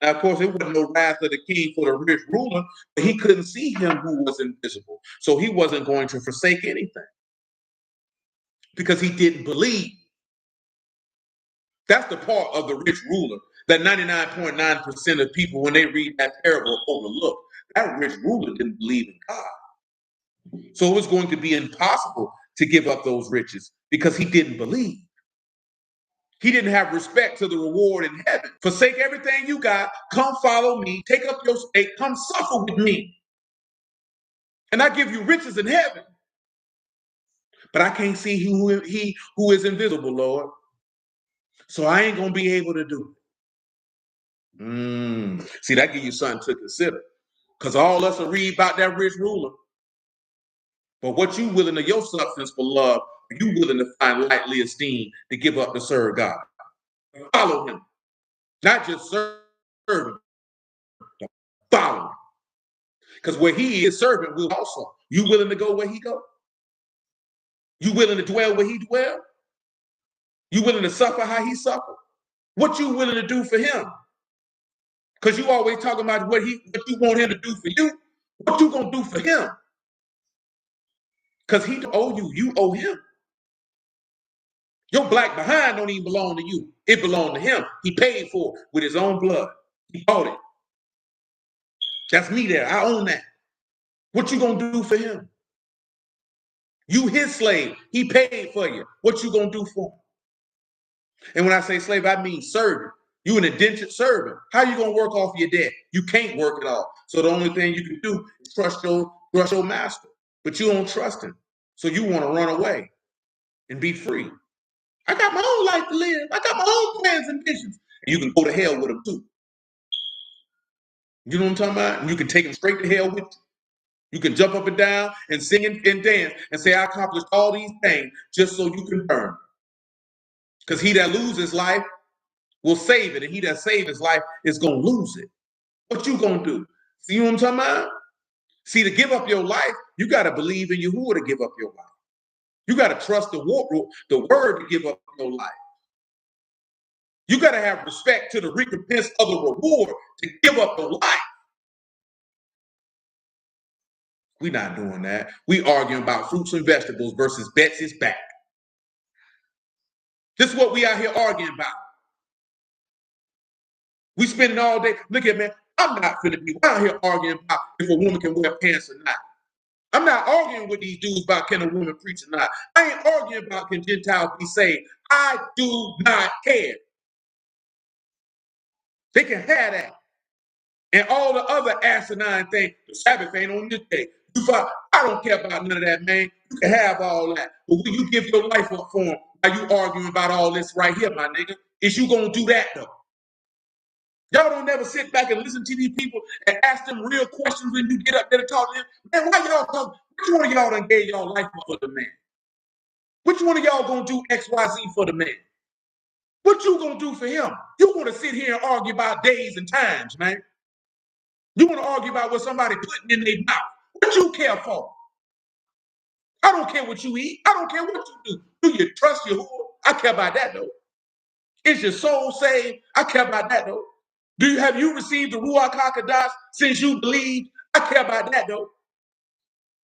Now, of course, it wasn't no wrath of the king for the rich ruler, but he couldn't see him who was invisible. So he wasn't going to forsake anything because he didn't believe. That's the part of the rich ruler that 99.9% of people, when they read that parable, overlook. That rich ruler didn't believe in God. So it was going to be impossible to give up those riches because he didn't believe. He didn't have respect to the reward in heaven. Forsake everything you got. Come follow me. Take up your stake. Come suffer with me. And I give you riches in heaven. But I can't see he who is invisible, Lord. So I ain't going to be able to do it. See, that gives you something to consider. Because all us will read about that rich ruler. But what you willing to your substance for love, are you willing to find lightly esteemed to give up to serve God? Follow him. Not just serve him, follow him. Because where he is, servant will also. You willing to go where he go? You willing to dwell where he dwell? You willing to suffer how he suffered? What you willing to do for him? Because you always talking about what you want him to do for you. What you gonna do for him? Because he don't owe you, you owe him. Your black behind don't even belong to you. It belonged to him. He paid for it with his own blood. He bought it. That's me there. I own that. What you gonna do for him? You his slave. He paid for you. What you gonna do for him? And when I say slave, I mean servant. You an indentured servant. How you gonna work off your debt? You can't work it off. So the only thing you can do is trust your master. But you don't trust him. So you want to run away and be free. I got my own life to live. I got my own plans and visions. And you can go to hell with them too. You know what I'm talking about? And you can take them straight to hell with you. You can jump up and down and sing and dance and say, I accomplished all these things just so you can burn. Because he that loses life will save it. And he that saves his life is going to lose it. What you going to do? See what I'm talking about? See, to give up your life, you got to believe in Yahuwah to give up your life. You got to trust the word to give up your life. You got to have respect to the recompense of the reward to give up your life. We're not doing that. We arguing about fruits and vegetables versus Betsy's back. This is what we out here arguing about. We spending all day. Look at me. I'm not finna be out here arguing about if a woman can wear pants or not. I'm not arguing with these dudes about can a woman preach or not. I ain't arguing about can Gentiles be saved. I do not care. They can have that. And all the other asinine things. The Sabbath ain't on this day. I don't care about none of that, man. You can have all that. But will you give your life up for them while you arguing about all this right here, my nigga? Is you gonna do that though? Y'all don't never sit back and listen to these people and ask them real questions when you get up there to talk to them. Man, why y'all talk? Which one of y'all done gave y'all life for the man? Which one of y'all gonna do XYZ for the man? What you gonna do for him? You wanna sit here and argue about days and times, man. You wanna argue about what somebody putting in their mouth. What you care for? I don't care what you eat. I don't care what you do. Do you trust Yahuwah? I care about that though. Is your soul saved? I care about that though. Have you received the Ruach HaKodesh since you believe? I care about that though.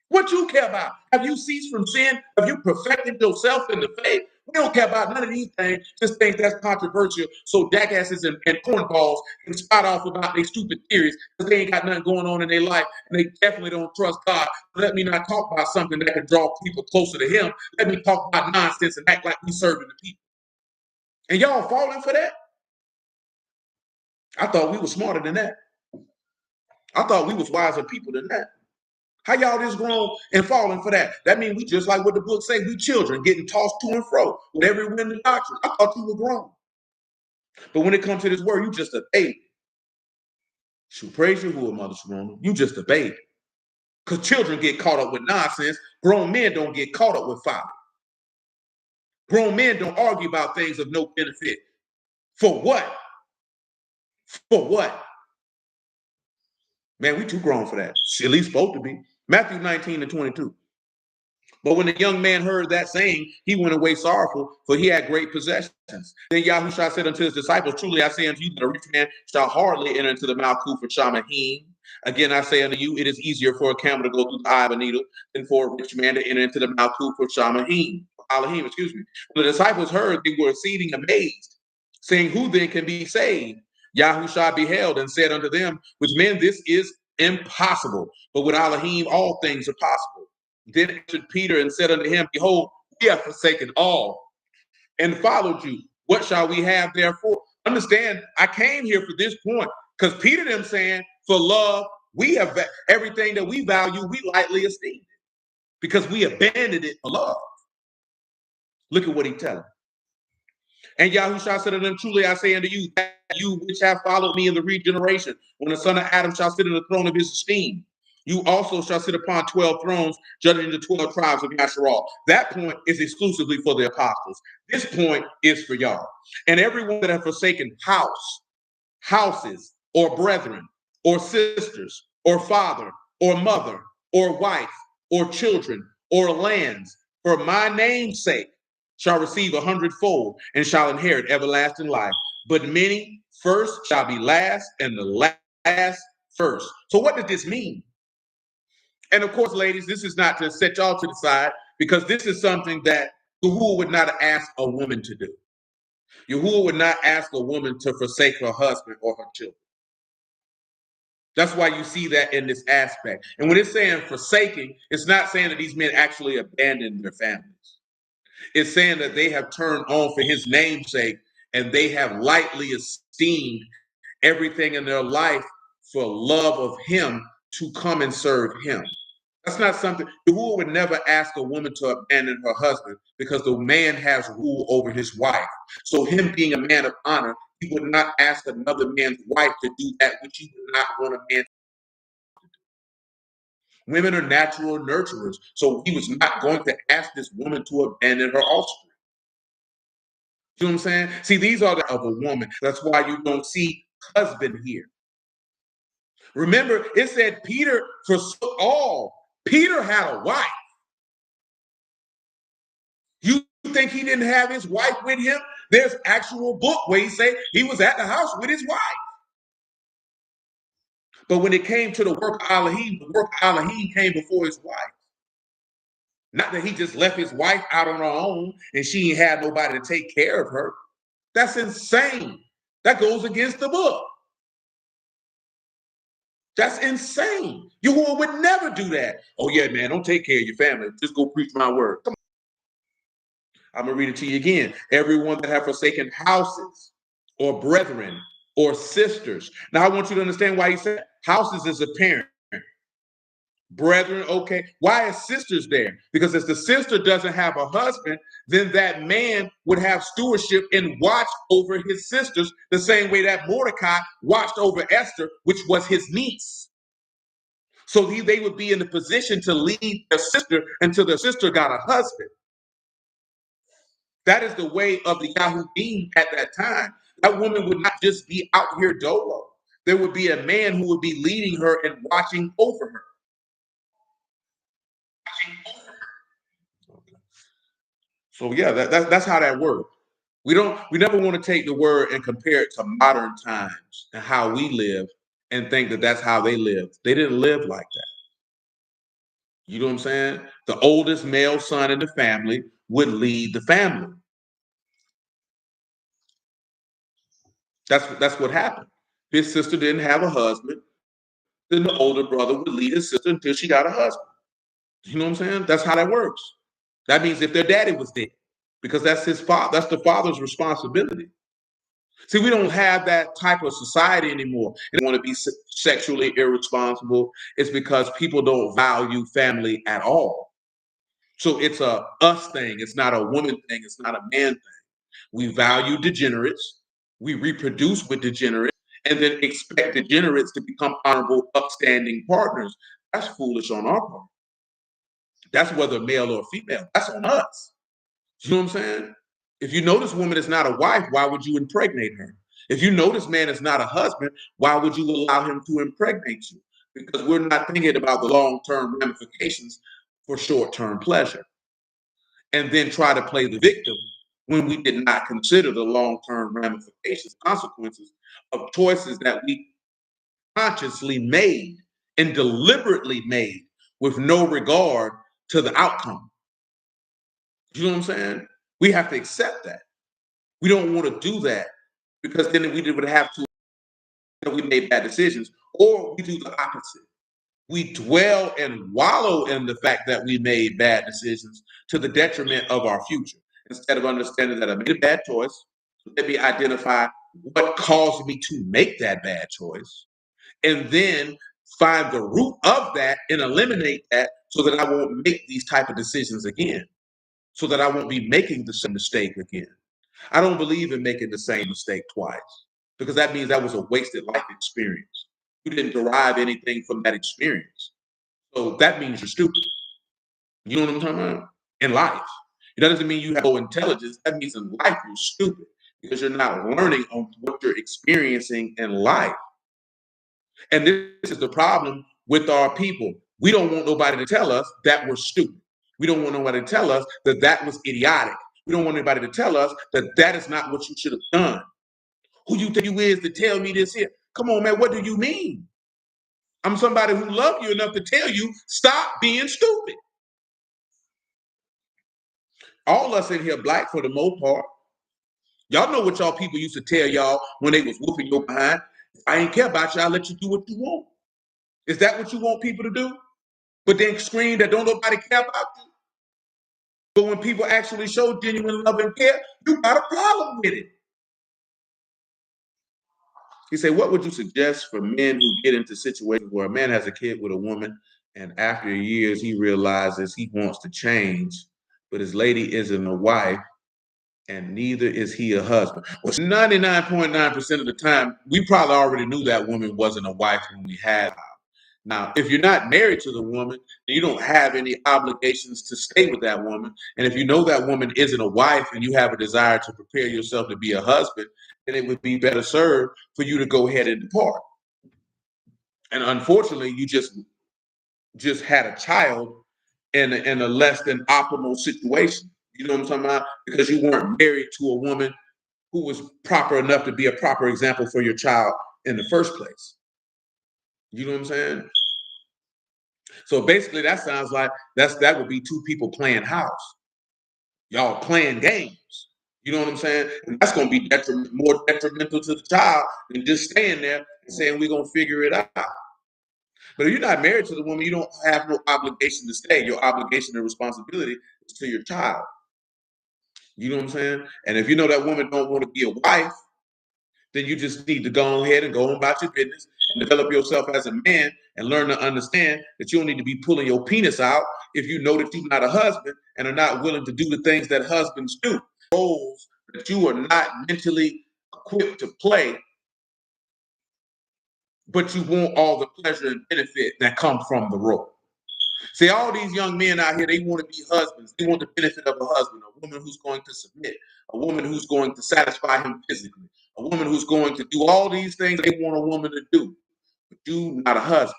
What you care about? Have you ceased from sin? Have you perfected yourself in the faith? We don't care about none of these things, just things that's controversial. So jackasses and cornballs can spot off about their stupid theories because they ain't got nothing going on in their life and they definitely don't trust God. Let me not talk about something that can draw people closer to him. Let me talk about nonsense and act like we serving the people. And y'all falling for that? I thought we were smarter than that. I thought we was wiser people than that. How y'all just grown and falling for that? That means we just like what the book say, we children getting tossed to and fro with every wind of doctrine. I thought you were grown. But when it comes to this word, you just a baby. Shoot, praise Yahuwah, Mother Sharona. You just a baby. Because children get caught up with nonsense. Grown men don't get caught up with folly. Grown men don't argue about things of no benefit. For what? For what? Man, we too grown for that. She at least supposed to be. Matthew 19:22. But when the young man heard that saying, he went away sorrowful, for he had great possessions. Then Yahushua said unto his disciples, truly I say unto you that a rich man shall hardly enter into the Malkuth for Shamahim. Again, I say unto you, it is easier for a camel to go through the eye of a needle than for a rich man to enter into the Malkuth for Shamahim. Elohim, excuse me. When the disciples heard, they were exceeding amazed, saying, who then can be saved? Yahushua beheld and said unto them, with men this is impossible, but with Elohim all things are possible. Then answered Peter and said unto him, behold, we have forsaken all and followed you. What shall we have therefore? Understand, I came here for this point because Peter them saying, for love, we have everything that we value, we lightly esteem it because we abandoned it for love. Look at what he telling. And Yahushua said unto them, truly I say unto you, that you which have followed me in the regeneration, when the son of Adam shall sit in the throne of his esteem, you also shall sit upon 12 thrones, judging the 12 tribes of Yasharal. That point is exclusively for the apostles. This point is for y'all. And everyone that have forsaken houses, or brethren, or sisters, or father, or mother, or wife, or children, or lands, for my name's sake, shall receive 100-fold and shall inherit everlasting life. But many first shall be last, and the last first. So what does this mean? And of course, ladies, this is not to set y'all to the side, because this is something that Yahuwah would not ask a woman to do. Yahuwah would not ask a woman to forsake her husband or her children. That's why you see that in this aspect. And when it's saying forsaking, it's not saying that these men actually abandoned their families. It's saying that they have turned on for his name's sake, and they have lightly esteemed everything in their life for love of him to come and serve him. That's not something, Yahuwah would never ask a woman to abandon her husband, because the man has rule over his wife. So him being a man of honor, he would not ask another man's wife to do that which he would not want a man. Women are natural nurturers, so he was not going to ask this woman to abandon her offspring. You know what I'm saying? See, these are the of a woman. That's why you don't see husband here. Remember, it said Peter forsook all. Peter had a wife. You think he didn't have his wife with him? There's actual book where he say he was at the house with his wife. But when it came to the work of Elohim, the work of Elohim came before his wife. Not that he just left his wife out on her own and she ain't had nobody to take care of her. That's insane. That goes against the book. That's insane. Yahuwah would never do that. Oh yeah, man, don't take care of your family. Just go preach my word. Come on. I'm going to read it to you again. Everyone that have forsaken houses or brethren or sisters. Now I want you to understand why he said houses is a parent. Brethren, okay. Why is sisters there? Because if the sister doesn't have a husband, then that man would have stewardship and watch over his sisters the same way that Mordecai watched over Esther, which was his niece. So they would be in the position to lead their sister until their sister got a husband. That is the way of the Yahudim at that time. That woman would not just be out here dolo. There would be a man who would be leading her and watching over her. So yeah, that's how that works. We never want to take the word and compare it to modern times and how we live and think that that's how they lived. They didn't live like that. You know what I'm saying? The oldest male son in the family would lead the family. That's what happened. His sister didn't have a husband. Then the older brother would lead his sister until she got a husband. You know what I'm saying? That's how that works. That means if their daddy was dead, because that's his father, that's the father's responsibility. See, we don't have that type of society anymore. They want to be sexually irresponsible. It's because people don't value family at all. So it's a us thing. It's not a woman thing. It's not a man thing. We value degenerates. We reproduce with degenerates and then expect degenerates to become honorable, upstanding partners. That's foolish on our part. That's whether male or female. That's on us. You know what I'm saying? If you know this woman is not a wife, why would you impregnate her? If you know this man is not a husband, why would you allow him to impregnate you? Because we're not thinking about the long-term ramifications for short-term pleasure. And then try to play the victim when we did not consider the long-term ramifications, consequences of choices that we consciously made and deliberately made with no regard to the outcome. You know what I'm saying? We have to accept that. We don't want to do that because then we would have to, we made bad decisions, or we do the opposite. We dwell and wallow in the fact that we made bad decisions to the detriment of our future. Instead of understanding that I made a bad choice, let me identify what caused me to make that bad choice, and then find the root of that and eliminate that so that I won't make these type of decisions again, so that I won't be making the same mistake again. I don't believe in making the same mistake twice, because that means that was a wasted life experience. You didn't derive anything from that experience. So that means you're stupid. You know what I'm talking about? In life. It doesn't mean you have no intelligence. That means in life you're stupid because you're not learning on what you're experiencing in life. And this is the problem with our people. We don't want nobody to tell us that we're stupid. We don't want nobody to tell us that that was idiotic. We don't want anybody to tell us that that is not what you should have done. Who you think you is to tell me this here? Come on, man. What do you mean? I'm somebody who loves you enough to tell you, stop being stupid. All us in here black for the most part. Y'all know what y'all people used to tell y'all when they was whooping your behind. If I ain't care about you, I'll let you do what you want. Is that what you want people to do? But then scream that don't nobody care about you? But when people actually show genuine love and care, you got a problem with it. He said, what would you suggest for men who get into situations where a man has a kid with a woman and after years he realizes he wants to change, but his lady isn't a wife and neither is he a husband? Well, 99.9% of the time, we probably already knew that woman wasn't a wife when we had her. Now, if you're not married to the woman, then you don't have any obligations to stay with that woman. And if you know that woman isn't a wife and you have a desire to prepare yourself to be a husband, then it would be better served for you to go ahead and depart. And unfortunately, you just had a child in a less than optimal situation. You know what I'm talking about? Because you weren't married to a woman who was proper enough to be a proper example for your child in the first place. You know what I'm saying? So basically, that sounds like that would be two people playing house. Y'all playing games. You know what I'm saying? And that's going to be more detrimental to the child than just staying there and saying we're going to figure it out. But if you're not married to the woman, you don't have no obligation to stay. Your obligation and responsibility is to your child. You know what I'm saying? And if you know that woman don't want to be a wife, then you just need to go ahead and go on about your business and develop yourself as a man and learn to understand that you don't need to be pulling your penis out if you know that you're not a husband and are not willing to do the things that husbands do. Roles that you are not mentally equipped to play, but you want all the pleasure and benefit that come from the role. See, all these young men out here, they want to be husbands. They want the benefit of a husband, a woman who's going to submit, a woman who's going to satisfy him physically, a woman who's going to do all these things they want a woman to do. But you not a husband.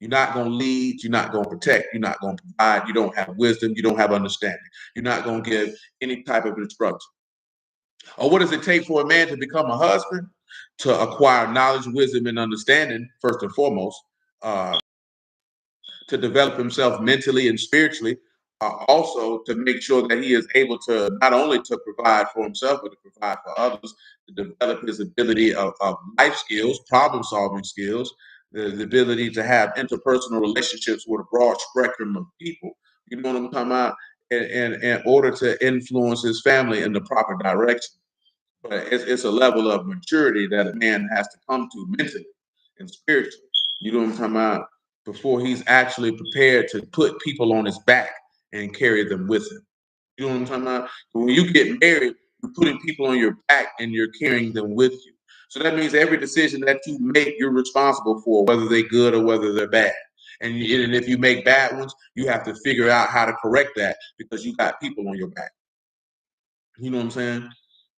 You're not going to lead. You're not going to protect. You're not going to provide. You don't have wisdom. You don't have understanding. You're not going to give any type of instruction. Or what does it take for a man to become a husband? To acquire knowledge, wisdom, and understanding, first and foremost. To develop himself mentally and spiritually, also to make sure that he is able to not only to provide for himself, but to provide for others, to develop his ability of life skills, problem solving skills, the ability to have interpersonal relationships with a broad spectrum of people. You know what I'm talking about? In order to influence his family in the proper direction. But it's a level of maturity that a man has to come to mentally and spiritually. You know what I'm talking about? Before he's actually prepared to put people on his back and carry them with him. You know what I'm talking about? When you get married, you're putting people on your back and you're carrying them with you. So that means every decision that you make, you're responsible for, whether they're good or whether they're bad. And if you make bad ones, you have to figure out how to correct that because you got people on your back. You know what I'm saying?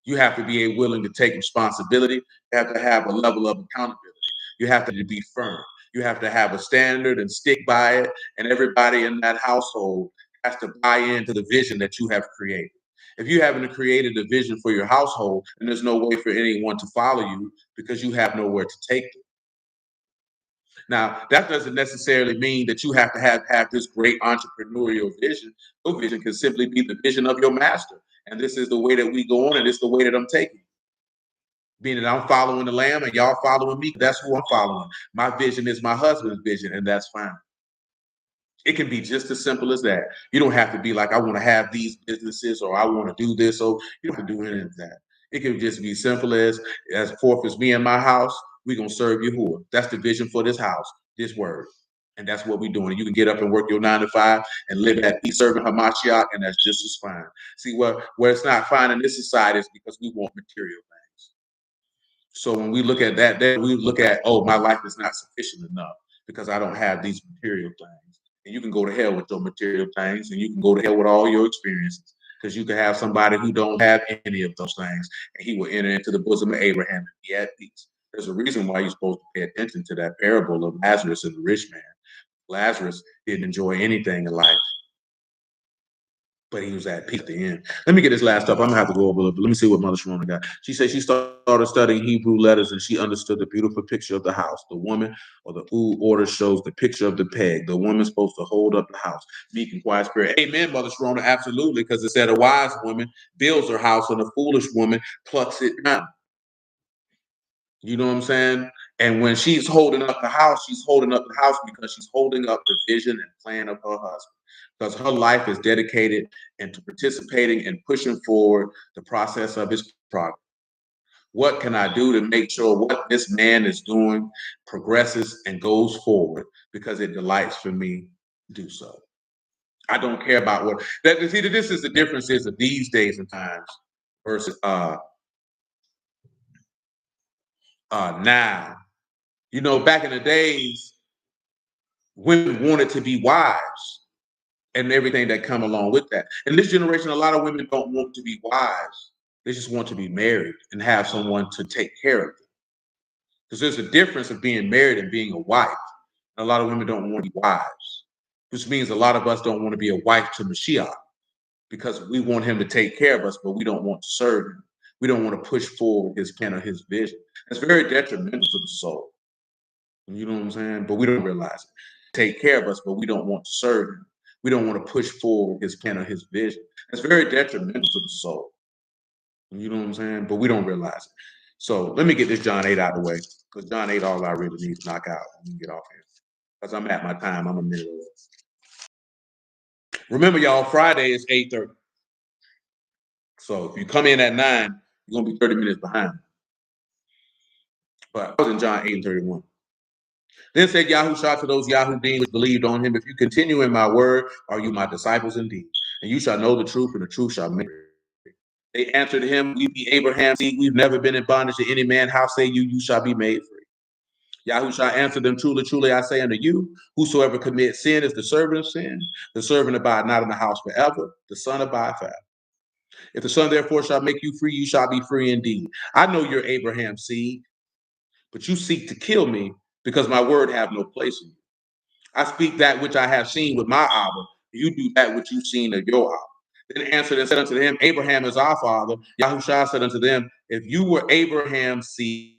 You have to be willing to take responsibility. You have to have a level of accountability. You have to be firm. You have to have a standard and stick by it. And everybody in that household has to buy into the vision that you have created. If you haven't created a vision for your household, then there's no way for anyone to follow you because you have nowhere to take them. Now, that doesn't necessarily mean that you have to have this great entrepreneurial vision. Your vision can simply be the vision of your master. And this is the way that we go on, and it's the way that I'm taking. Being that I'm following the lamb and y'all following me, that's who I'm following. My vision is my husband's vision, and that's fine. It can be just as simple as that. You don't have to be like, I want to have these businesses or I want to do this. So you don't have to do any of that. It can just be simple as forth as me and my house, we're going to serve Yahuwah. That's the vision for this house, this word. And that's what we're doing. You can get up and work your 9 to 5 and live at peace serving Hamashiach, and that's just as fine. See, where it's not fine in this society is because we want material things. So when we look at that, then we look at, oh, my life is not sufficient enough because I don't have these material things. And you can go to hell with your material things, and you can go to hell with all your experiences because you can have somebody who don't have any of those things, and he will enter into the bosom of Abraham and be at peace. There's a reason why you're supposed to pay attention to that parable of Lazarus and the rich man. Lazarus didn't enjoy anything in life. but he was at peace at the end. Let me get this last up. I'm gonna have to go over a little bit. Let me see what Mother Sharona got. She said she started studying Hebrew letters and she understood the beautiful picture of the house. The woman or the ooh order shows the picture of the peg. The woman's supposed to hold up the house. Meek and quiet spirit. Amen, Mother Sharona. Absolutely, because it said a wise woman builds her house and a foolish woman plucks it down. You know what I'm saying? And when she's holding up the house, she's holding up the house because she's holding up the vision and plan of her husband. Because her life is dedicated into participating and pushing forward the process of his progress. What can I do to make sure what this man is doing progresses and goes forward because it delights for me to do so? I don't care about what that is. Either this is the difference is of these days and times versus now. You know, back in the days, women wanted to be wives and everything that come along with that. In this generation, a lot of women don't want to be wives. They just want to be married and have someone to take care of them. Because there's a difference of being married and being a wife. And a lot of women don't want to be wives, which means a lot of us don't want to be a wife to Mashiach because we want him to take care of us, but we don't want to serve him. We don't want to push forward his plan or his vision. That's very detrimental to the soul. You know what I'm saying? But we don't realize it. Take care of us, but we don't want to serve him. We don't want to push forward his plan or his vision. That's very detrimental to the soul. You know what I'm saying? But we don't realize it. So let me get this John 8 out of the way. Because John 8, all I really need to knock out and get off here. Because I'm at my time. I'm a minute over. Remember, y'all, Friday is 8:30. So if you come in at 9, you're going to be 30 minutes behind. But I was in John 8:31. Then said Yahushua to those Yahudim which believed on him, if you continue in my word, are you my disciples indeed? And you shall know the truth, and the truth shall make you free. They answered him, we be Abraham's seed. We've never been in bondage to any man. How say you, you shall be made free? Yahushua answered them, truly, truly, I say unto you, whosoever commits sin is the servant of sin. The servant abide not in the house forever. The son abide forever. If the son therefore shall make you free, you shall be free indeed. I know you're Abraham's seed, but you seek to kill me because my word have no place in you. I speak that which I have seen with my Abba. You do that which you've seen of your Abba. Then answered and said unto him, Abraham is our father. Yahushua said unto them, if you were Abraham's seed,